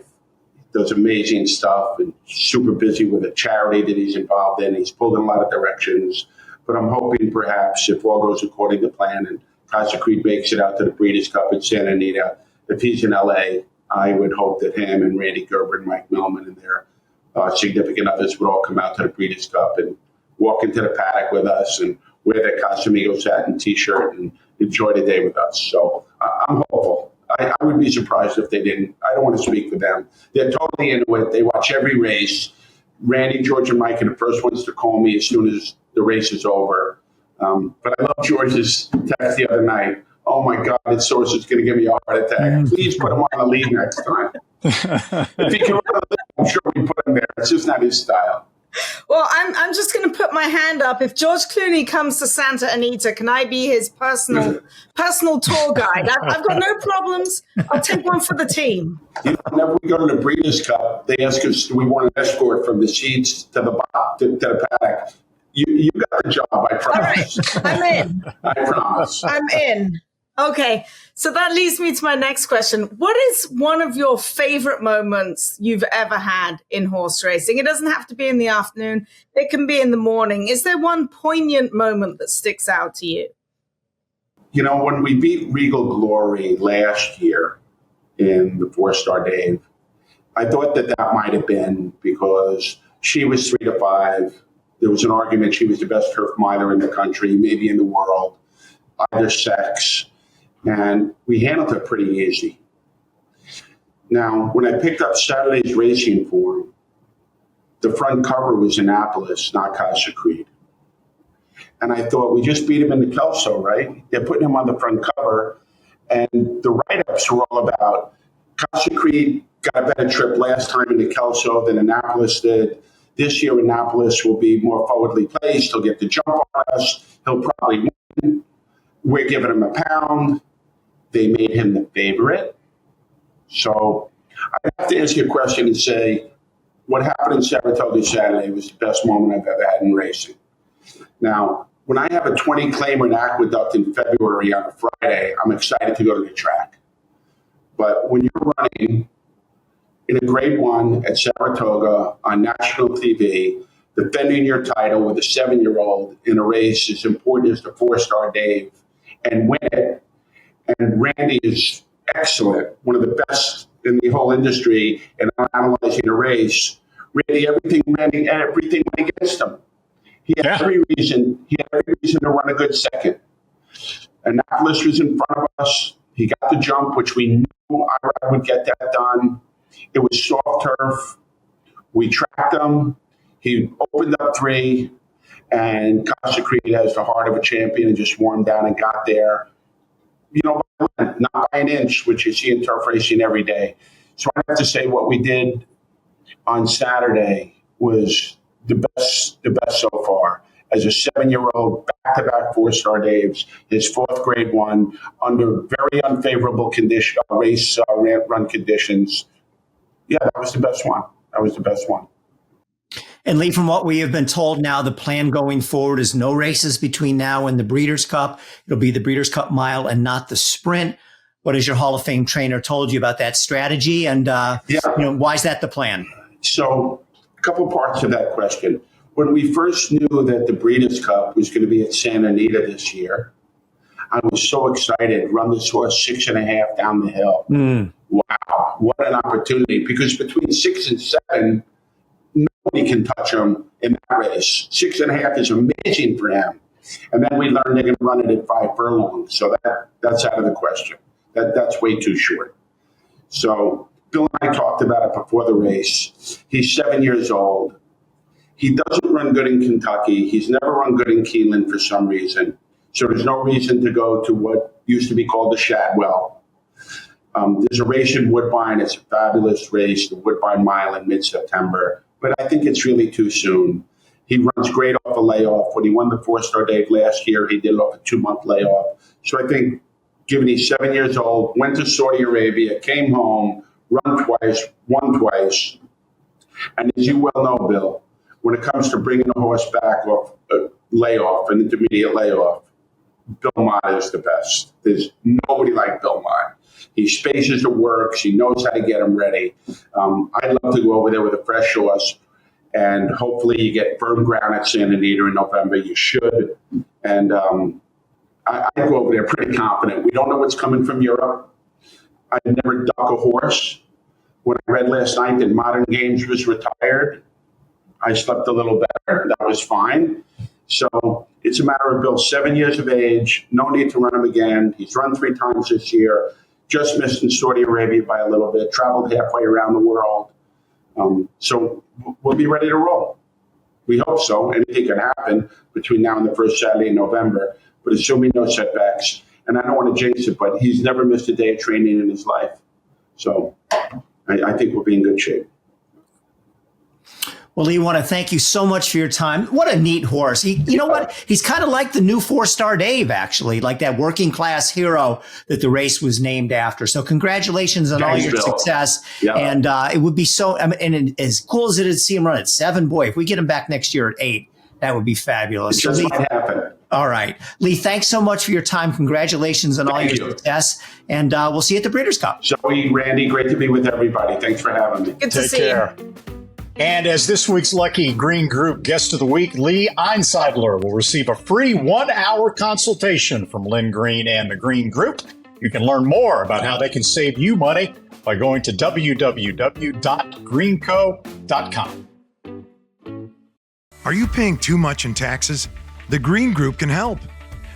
Does amazing stuff and super busy with a charity that he's involved in. He's pulled in a lot of directions, but I'm hoping perhaps if all goes according to plan and Casa Creed makes it out to the Breeders' Cup in Santa Anita, if he's in LA, I would hope that him and Randy Gerber and Mike Millman and their significant others would all come out to the Breeders' Cup and walk into the paddock with us and wear their Casamigos hat and T-shirt and enjoy the day with us. So I'm hopeful. I would be surprised if they didn't. I don't want to speak for them. They're totally into it. They watch every race. Randy, George, and Mike are the first ones to call me as soon as the race is over. But I love George's text the other night. "Oh, my God, this horse is going to give me a heart attack. Please put him on the lead next time." If he can run the lead, I'm sure we put him there. It's just not his style. Well, I'm just going to put my hand up. If George Clooney comes to Santa Anita, can I be his personal tour guide? I've got no problems. I'll take one for the team. You know, whenever we go to the Breeders' Cup, they ask us, do we want an escort from the seats to the to the paddock? You got the job, I promise. All right, I'm in. I promise. I'm in. Okay, so that leads me to my next question. What is one of your favorite moments you've ever had in horse racing? It doesn't have to be in the afternoon. It can be in the morning. Is there one poignant moment that sticks out to you? You know, when we beat Regal Glory last year in the 4-star Dave, I thought that might have been because she was 3-5. There was an argument she was the best turf miler in the country, maybe in the world, either sex. And we handled it pretty easy. Now, when I picked up Saturday's racing form, the front cover was Annapolis, not Casa Creed. And I thought, we just beat him in the Kelso, right? They're putting him on the front cover. And the write-ups were all about Casa Creed got a better trip last time in the Kelso than Annapolis did. This year, Annapolis will be more forwardly placed. He'll get the jump on us. He'll probably win. We're giving him a pound. They made him the favorite. So I have to answer your question and say what happened in Saratoga Saturday was the best moment I've ever had in racing. Now, when I have a 20-claimer in Aqueduct in February on a Friday, I'm excited to go to the track. But when you're running in a Grade 1 at Saratoga on national TV, defending your title with a 7-year-old in a race as important as the 4-star Dave, and win it. And Randy is excellent, one of the best in the whole industry, and I'm analyzing a race. Everything went against him. He had every reason to run a good second. Annapolis was in front of us. He got the jump, which we knew I would get that done. It was soft turf. We tracked him. He opened up 3, and Casa Creed has the heart of a champion and just warmed down and got there. You know, not by an inch, which you see in turf racing every day. So I have to say what we did on Saturday was the best so far. As a 7-year-old, back-to-back 4-star Daves, his 4th Grade 1, under very unfavorable race run conditions. Yeah, that was the best one. And Lee, from what we have been told now, the plan going forward is no races between now and the Breeders' Cup. It'll be the Breeders' Cup Mile and not the Sprint. What has your Hall of Fame trainer told you about that strategy? And why is that the plan? So a couple parts to that question. When we first knew that the Breeders' Cup was going to be at Santa Anita this year, I was so excited. Run this horse 6.5 down the hill. Wow, what an opportunity! Because between 6 and 7, nobody can touch him in that race. 6.5 is amazing for him. And then we learned they're going to run it at 5 furlongs, so that's out of the question. That's way too short. So Bill and I talked about it before the race. He's 7 years old. He doesn't run good in Kentucky. He's never run good in Keeneland for some reason. So there's no reason to go to what used to be called the Shadwell. There's a race in Woodbine. It's a fabulous race, the Woodbine Mile in mid-September. But I think it's really too soon. He runs great off a layoff. When he won the 4-Star Dave last year, he did it off a 2-month layoff. So I think, given he's 7 years old, went to Saudi Arabia, came home, run twice, won twice. And as you well know, Bill, when it comes to bringing a horse back off a layoff, an intermediate layoff, Bill Mott is the best. There's nobody like Bill Mott. He spaces the works. He knows how to get them ready. I'd love to go over there with a fresh horse, and hopefully you get firm ground at Santa Anita in November. You should. And I go over there pretty confident. We don't know what's coming from Europe. I never duck a horse. When I read last night that Modern Games was retired, I slept a little better. That was fine. So it's a matter of Bill, 7 years of age, no need to run him again. He's run 3 times this year, just missed in Saudi Arabia by a little bit, traveled halfway around the world. So we'll be ready to roll. We hope so. Anything can happen between now and the first Saturday in November, but assuming no setbacks. And I don't want to jinx it, but he's never missed a day of training in his life. So I think we'll be in good shape. Well, Lee, I want to thank you so much for your time. What a neat horse. You know what? He's kind of like the new 4-Star Dave, actually, like that working class hero that the race was named after. So congratulations on all your success. Yeah. And it would be so, and as cool as it is to see him run at 7, boy, if we get him back next year at 8, that would be fabulous. It just might happen. All right. Lee, thanks so much for your time. Congratulations on all your success. And we'll see you at the Breeders' Cup. Zoe, Randy, great to be with everybody. Thanks for having me. Good to see you. And as this week's Lucky Green Group Guest of the Week, Lee Einsidler will receive a free 1-hour consultation from Lynn Green and the Green Group. You can learn more about how they can save you money by going to www.greenco.com. Are you paying too much in taxes? The Green Group can help.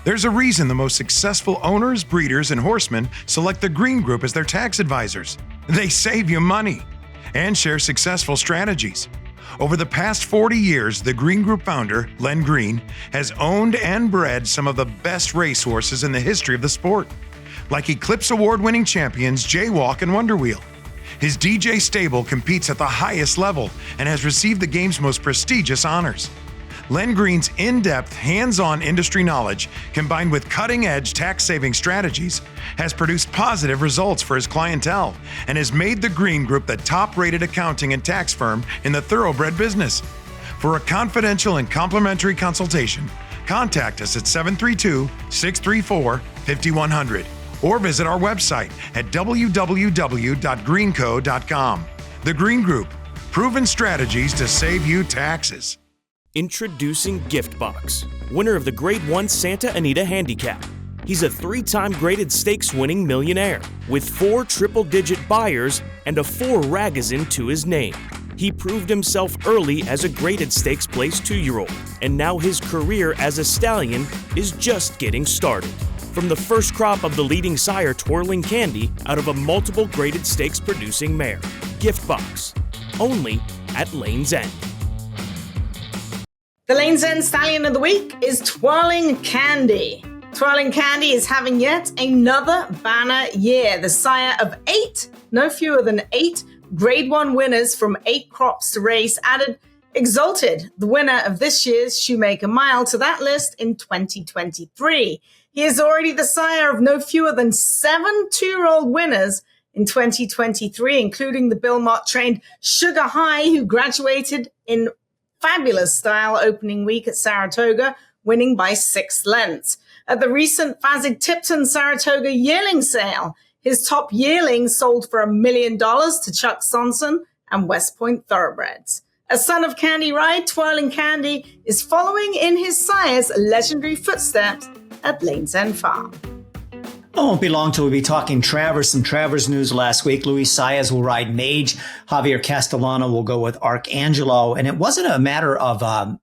There's a reason the most successful owners, breeders, and horsemen select the Green Group as their tax advisors. They save you money and share successful strategies. Over the past 40 years, the Green Group founder, Len Green, has owned and bred some of the best racehorses in the history of the sport, like Eclipse Award-winning champions Jaywalk and Wonderwheel. His DJ stable competes at the highest level and has received the game's most prestigious honors. Len Green's in-depth, hands-on industry knowledge, combined with cutting-edge tax-saving strategies, has produced positive results for his clientele and has made the Green Group the top-rated accounting and tax firm in the thoroughbred business. For a confidential and complimentary consultation, contact us at 732-634-5100 or visit our website at www.greenco.com. The Green Group, proven strategies to save you taxes. Introducing Giftbox, winner of the Grade 1 Santa Anita Handicap. He's a 3-time graded stakes-winning millionaire with 4 triple-digit buyers and a 4 Ragazin to his name. He proved himself early as a graded stakes place 2-year-old, and now his career as a stallion is just getting started. From the first crop of the leading sire Twirling Candy out of a multiple graded stakes producing mare. Giftbox, only at Lane's End. The Lane's End Stallion of the Week is Twirling Candy. Twirling Candy is having yet another banner year. The sire of 8, no fewer than 8, Grade 1 winners from 8 crops to race added Exalted, the winner of this year's Shoemaker Mile, to that list in 2023. He is already the sire of no fewer than 7 2-year-old winners in 2023, including the Bill Mott-trained Sugar High, who graduated in fabulous style opening week at Saratoga, winning by 6 lengths. At the recent Fazig-Tipton Saratoga yearling sale, his top yearling sold for $1 million to Chuck Sonson and West Point Thoroughbreds. A son of Candy Ride, Twirling Candy is following in his sire's legendary footsteps at Lane's End Farm. It won't be long till we'll be talking Travers. Some Travers news last week. Luis Saez will ride Mage. Javier Castellano will go with Arcangelo. And it wasn't a matter of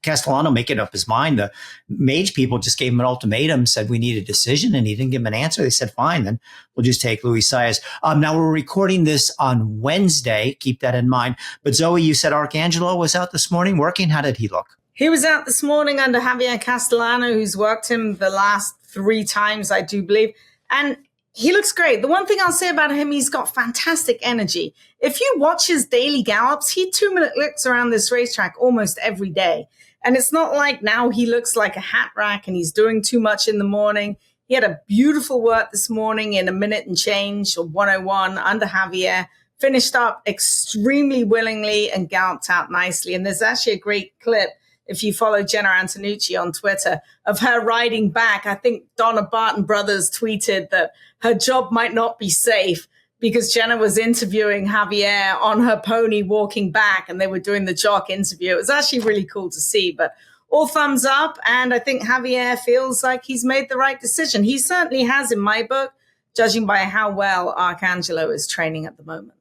Castellano making up his mind. The Mage people just gave him an ultimatum, said we need a decision, and he didn't give him an answer. They said, fine, then we'll just take Luis Saez. Now we're recording this on Wednesday. Keep that in mind. But Zoe, you said Arcangelo was out this morning working. How did he look? He was out this morning under Javier Castellano, who's worked him the last 3 times, I do believe. And he looks great. The one thing I'll say about him, he's got fantastic energy. If you watch his daily gallops, he 2-minute licks around this racetrack almost every day. And it's not like now he looks like a hat rack and he's doing too much in the morning. He had a beautiful work this morning in a minute and change, or 101 under Javier, finished up extremely willingly and galloped out nicely. And there's actually a great clip, if you follow Jenna Antonucci on Twitter, of her riding back. I think Donna Barton Brothers tweeted that her job might not be safe because Jenna was interviewing Javier on her pony walking back, and they were doing the jock interview. It was actually really cool to see, but all thumbs up. And I think Javier feels like he's made the right decision. He certainly has in my book, judging by how well Arcangelo is training at the moment.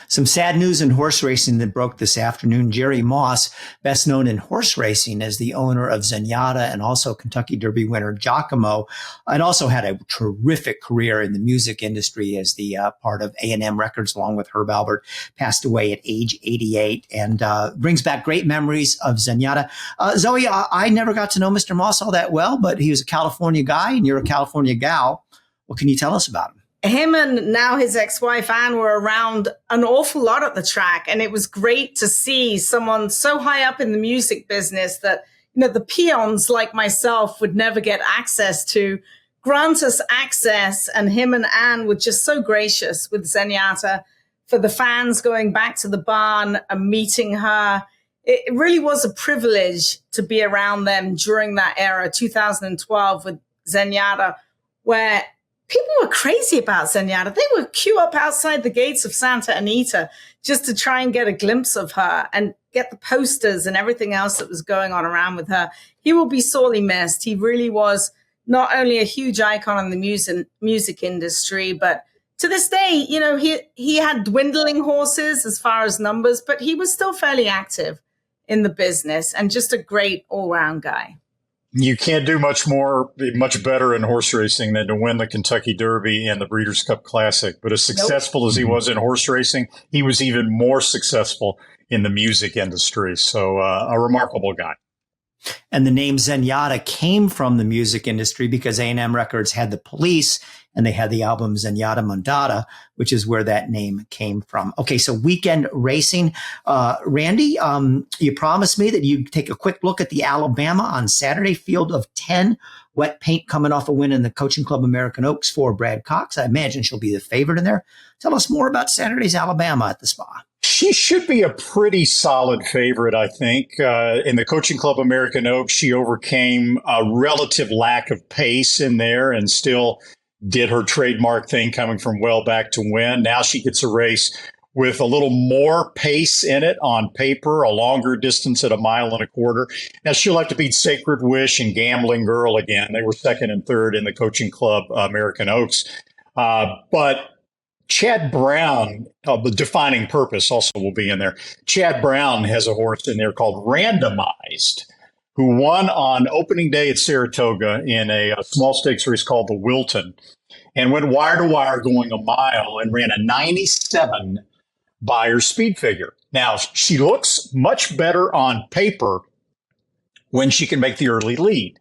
Some sad news in horse racing that broke this afternoon. Jerry Moss, best known in horse racing as the owner of Zenyatta and also Kentucky Derby winner Giacomo, and also had a terrific career in the music industry as the part of A&M Records along with Herb Albert, passed away at age 88 and brings back great memories of Zenyatta. Zoe, I never got to know Mr. Moss all that well, but he was a California guy and you're a California gal. What can you tell us about him? Him and now his ex-wife Anne were around an awful lot at the track, and it was great to see someone so high up in the music business that, you know, the peons like myself would never get access to, grant us access. And him and Anne were just so gracious with Zenyatta, for the fans going back to the barn and meeting her. It really was a privilege to be around them during that era, 2012 with Zenyatta, where people were crazy about Zenyatta. They would queue up outside the gates of Santa Anita just to try and get a glimpse of her and get the posters and everything else that was going on around with her. He will be sorely missed. He really was not only a huge icon in the music industry, but to this day, you know, he had dwindling horses as far as numbers, but he was still fairly active in the business and just a great all-round guy. You can't do much better in horse racing than to win the Kentucky Derby and the Breeders' Cup Classic. But as successful as he was in horse racing, he was even more successful in the music industry. So a remarkable guy. And the name Zenyatta came from the music industry because A&M Records had the Police and they had the album Zenyatta Mondada, which is where that name came from. Okay, so weekend racing. Randy, you promised me that you'd take a quick look at the Alabama on Saturday, field of 10. Wet paint coming off a win in the Coaching Club American Oaks for Brad Cox. I imagine she'll be the favorite in there. Tell us more about Saturday's Alabama at the Spa. She should be a pretty solid favorite, I think. In the Coaching Club American Oaks, she overcame a relative lack of pace in there and still did her trademark thing coming from well back to win. Now she gets a race with a little more pace in it on paper, a longer distance at 1.25 miles. Now she'll have to beat Sacred Wish and Gambling Girl again. They were second and third in the Coaching Club American Oaks. But Chad Brown, the Defining Purpose, also will be in there. Chad Brown has a horse in there called Randomized, who won on opening day at Saratoga in a small stakes race called the Wilton, and went wire to wire going 1 mile and ran a 97 Beyer speed figure. Now, she looks much better on paper when she can make the early lead.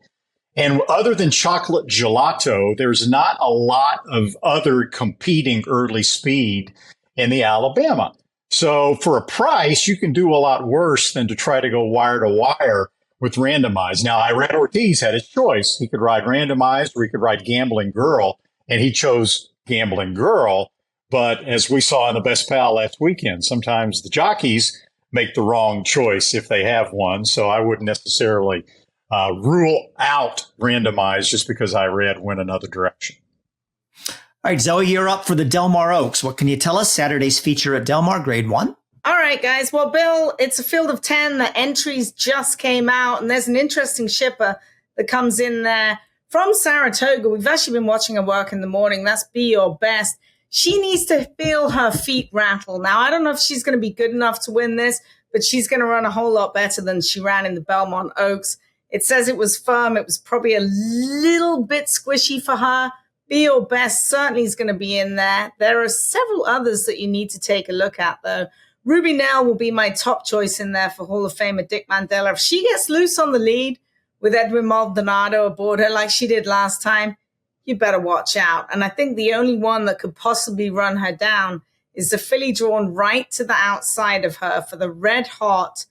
And other than Chocolate Gelato, there's not a lot of other competing early speed in the Alabama. So for a price, you can do a lot worse than to try to go wire to wire with Randomized. Now, Irad Ortiz had his choice. He could ride Randomized or he could ride Gambling Girl, and he chose Gambling Girl. But as we saw in the Best Pal last weekend, sometimes the jockeys make the wrong choice if they have one. So I wouldn't necessarily rule out Randomized just because Irad went another direction. All right, Zoe, you're up for the Del Mar Oaks. What can you tell us? Saturday's feature at Del Mar, Grade 1. All right, guys. Well, Bill, it's a field of 10. The entries just came out, and there's an interesting shipper that comes in there from Saratoga. We've actually been watching her work in the morning. That's Be Your Best. She needs to feel her feet rattle. Now, I don't know if she's going to be good enough to win this, but she's going to run a whole lot better than she ran in the Belmont Oaks. It says it was firm. It was probably a little bit squishy for her. Be Your Best certainly is going to be in there. There are several others that you need to take a look at, though. Ruby Nell will be my top choice in there for Hall of Famer Dick Mandela. If she gets loose on the lead with Edwin Maldonado aboard her like she did last time, you better watch out. And I think the only one that could possibly run her down is the filly drawn right to the outside of her for the red hot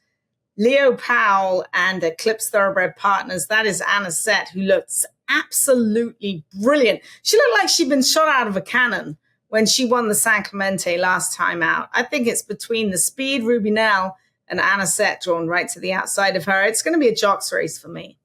Leo Powell and Eclipse Thoroughbred Partners. That is Anna Sett, who looks absolutely brilliant. She looked like she'd been shot out of a cannon when she won the San Clemente last time out. I think it's between the speed Ruby Nell and Anna Sett drawn right to the outside of her. It's going to be a jock's race for me.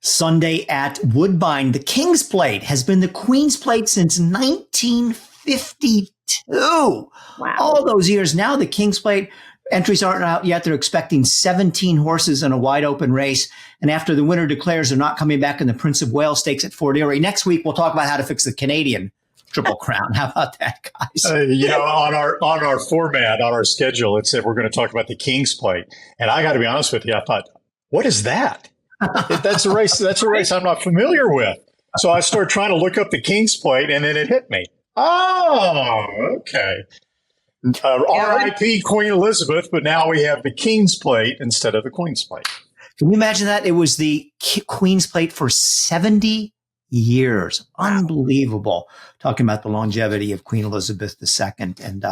Sunday at Woodbine, the King's Plate has been the Queen's Plate since 1952. Wow. All those years. Now the King's Plate entries aren't out yet. They're expecting 17 horses in a wide open race. And after the winner declares they're not coming back in the Prince of Wales Stakes at Fort Erie, next week we'll talk about how to fix the Canadian Triple Crown. How about that, guys? On our format, on our schedule, it said we're going to talk about the King's Plate. And I got to be honest with you, I thought, what is that? That's a race I'm not familiar with. So I started trying to look up the King's Plate, and then it hit me. Oh, okay. R.I.P. Queen Elizabeth, but now we have the King's Plate instead of the Queen's Plate. Can you imagine that? It was the Queen's Plate for 70 years. Unbelievable. Talking about the longevity of Queen Elizabeth II. And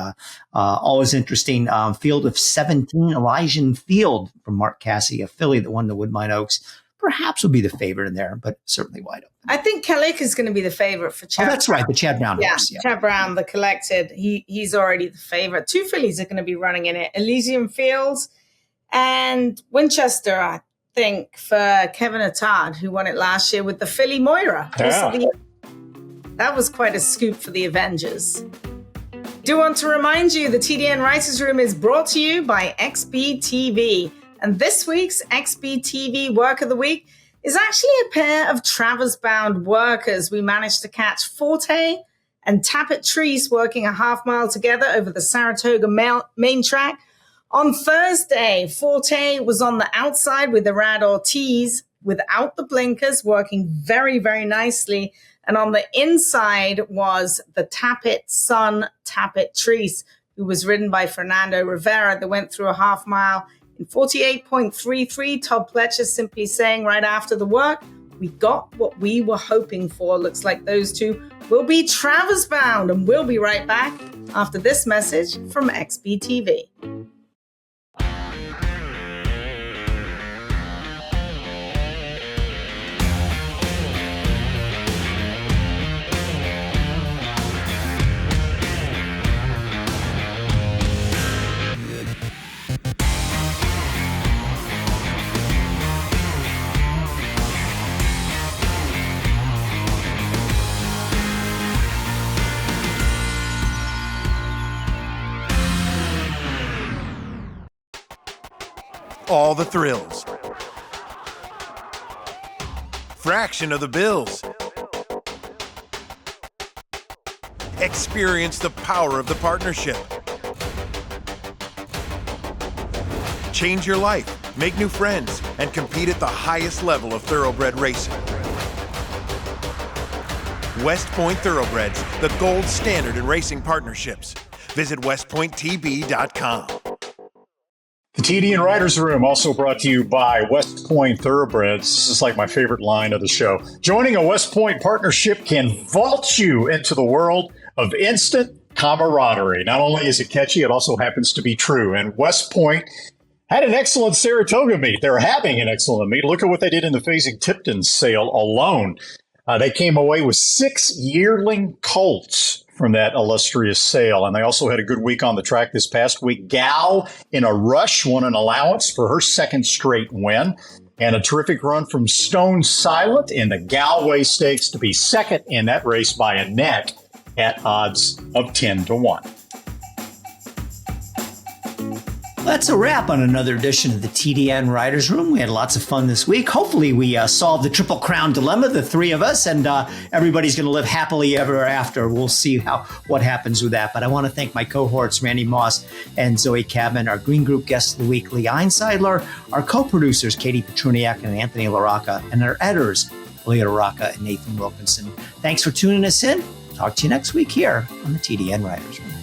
always interesting. Field of 17, Elysian Field from Mark Cassey, a filly that won the Woodbine Oaks. Perhaps will be the favorite in there, but certainly wide open. I think Kellick is going to be the favorite for Chad. Oh, that's right. The Chad Brown horse. Yeah, Chad Brown, the collected. He's already the favorite. Two fillies are going to be running in it. Elysian Fields and Winchester, I think, for Kevin Attard, who won it last year with the filly Moira. Yeah. That was quite a scoop for the Avengers. Do want to remind you the TDN Writers Room is brought to you by XBTV. And this week's XBTV Work of the Week is actually a pair of Travers-bound workers. We managed to catch Forte and Tappet Treese working a half mile together over the Saratoga main track. On Thursday, Forte was on the outside with Irad Ortiz without the blinkers, working very, very nicely. And on the inside was the Tappet son, Tappet Treese, who was ridden by Fernando Rivera. They went through a half mile in 48.33. Todd Pletcher simply saying right after the work, we got what we were hoping for. Looks like those two will be Travers bound, and we'll be right back after this message from XBTV. All the thrills. Fraction of the bills. Experience the power of the partnership. Change your life, make new friends, and compete at the highest level of thoroughbred racing. West Point Thoroughbreds, the gold standard in racing partnerships. Visit westpointtb.com. The TDN Writers Room also brought to you by West Point Thoroughbreds. This is like my favorite line of the show. Joining a West Point partnership can vault you into the world of instant camaraderie. Not only is it catchy, it also happens to be true. And West Point had an excellent Saratoga meet. They're having an excellent meet. Look at what they did in the Phasing-Tipton sale alone. They came away with 6 yearling colts from that illustrious sale. And they also had a good week on the track this past week. Gal in a Rush won an allowance for her second straight win. And a terrific run from Stone Silent in the Galway Stakes to be second in that race by a neck at odds of 10-1. That's a wrap on another edition of the TDN Writers Room. We had lots of fun this week. Hopefully we solved the Triple Crown dilemma, the three of us, and everybody's going to live happily ever after. We'll see what happens with that. But I want to thank my cohorts, Randy Moss and Zoe Cabin, our Green Group guest of the week, Lee Einsidler, our co-producers, Katie Petruniak and Anthony LaRocca, and our editors, Leah LaRocca and Nathan Wilkinson. Thanks for tuning us in. Talk to you next week here on the TDN Writers Room.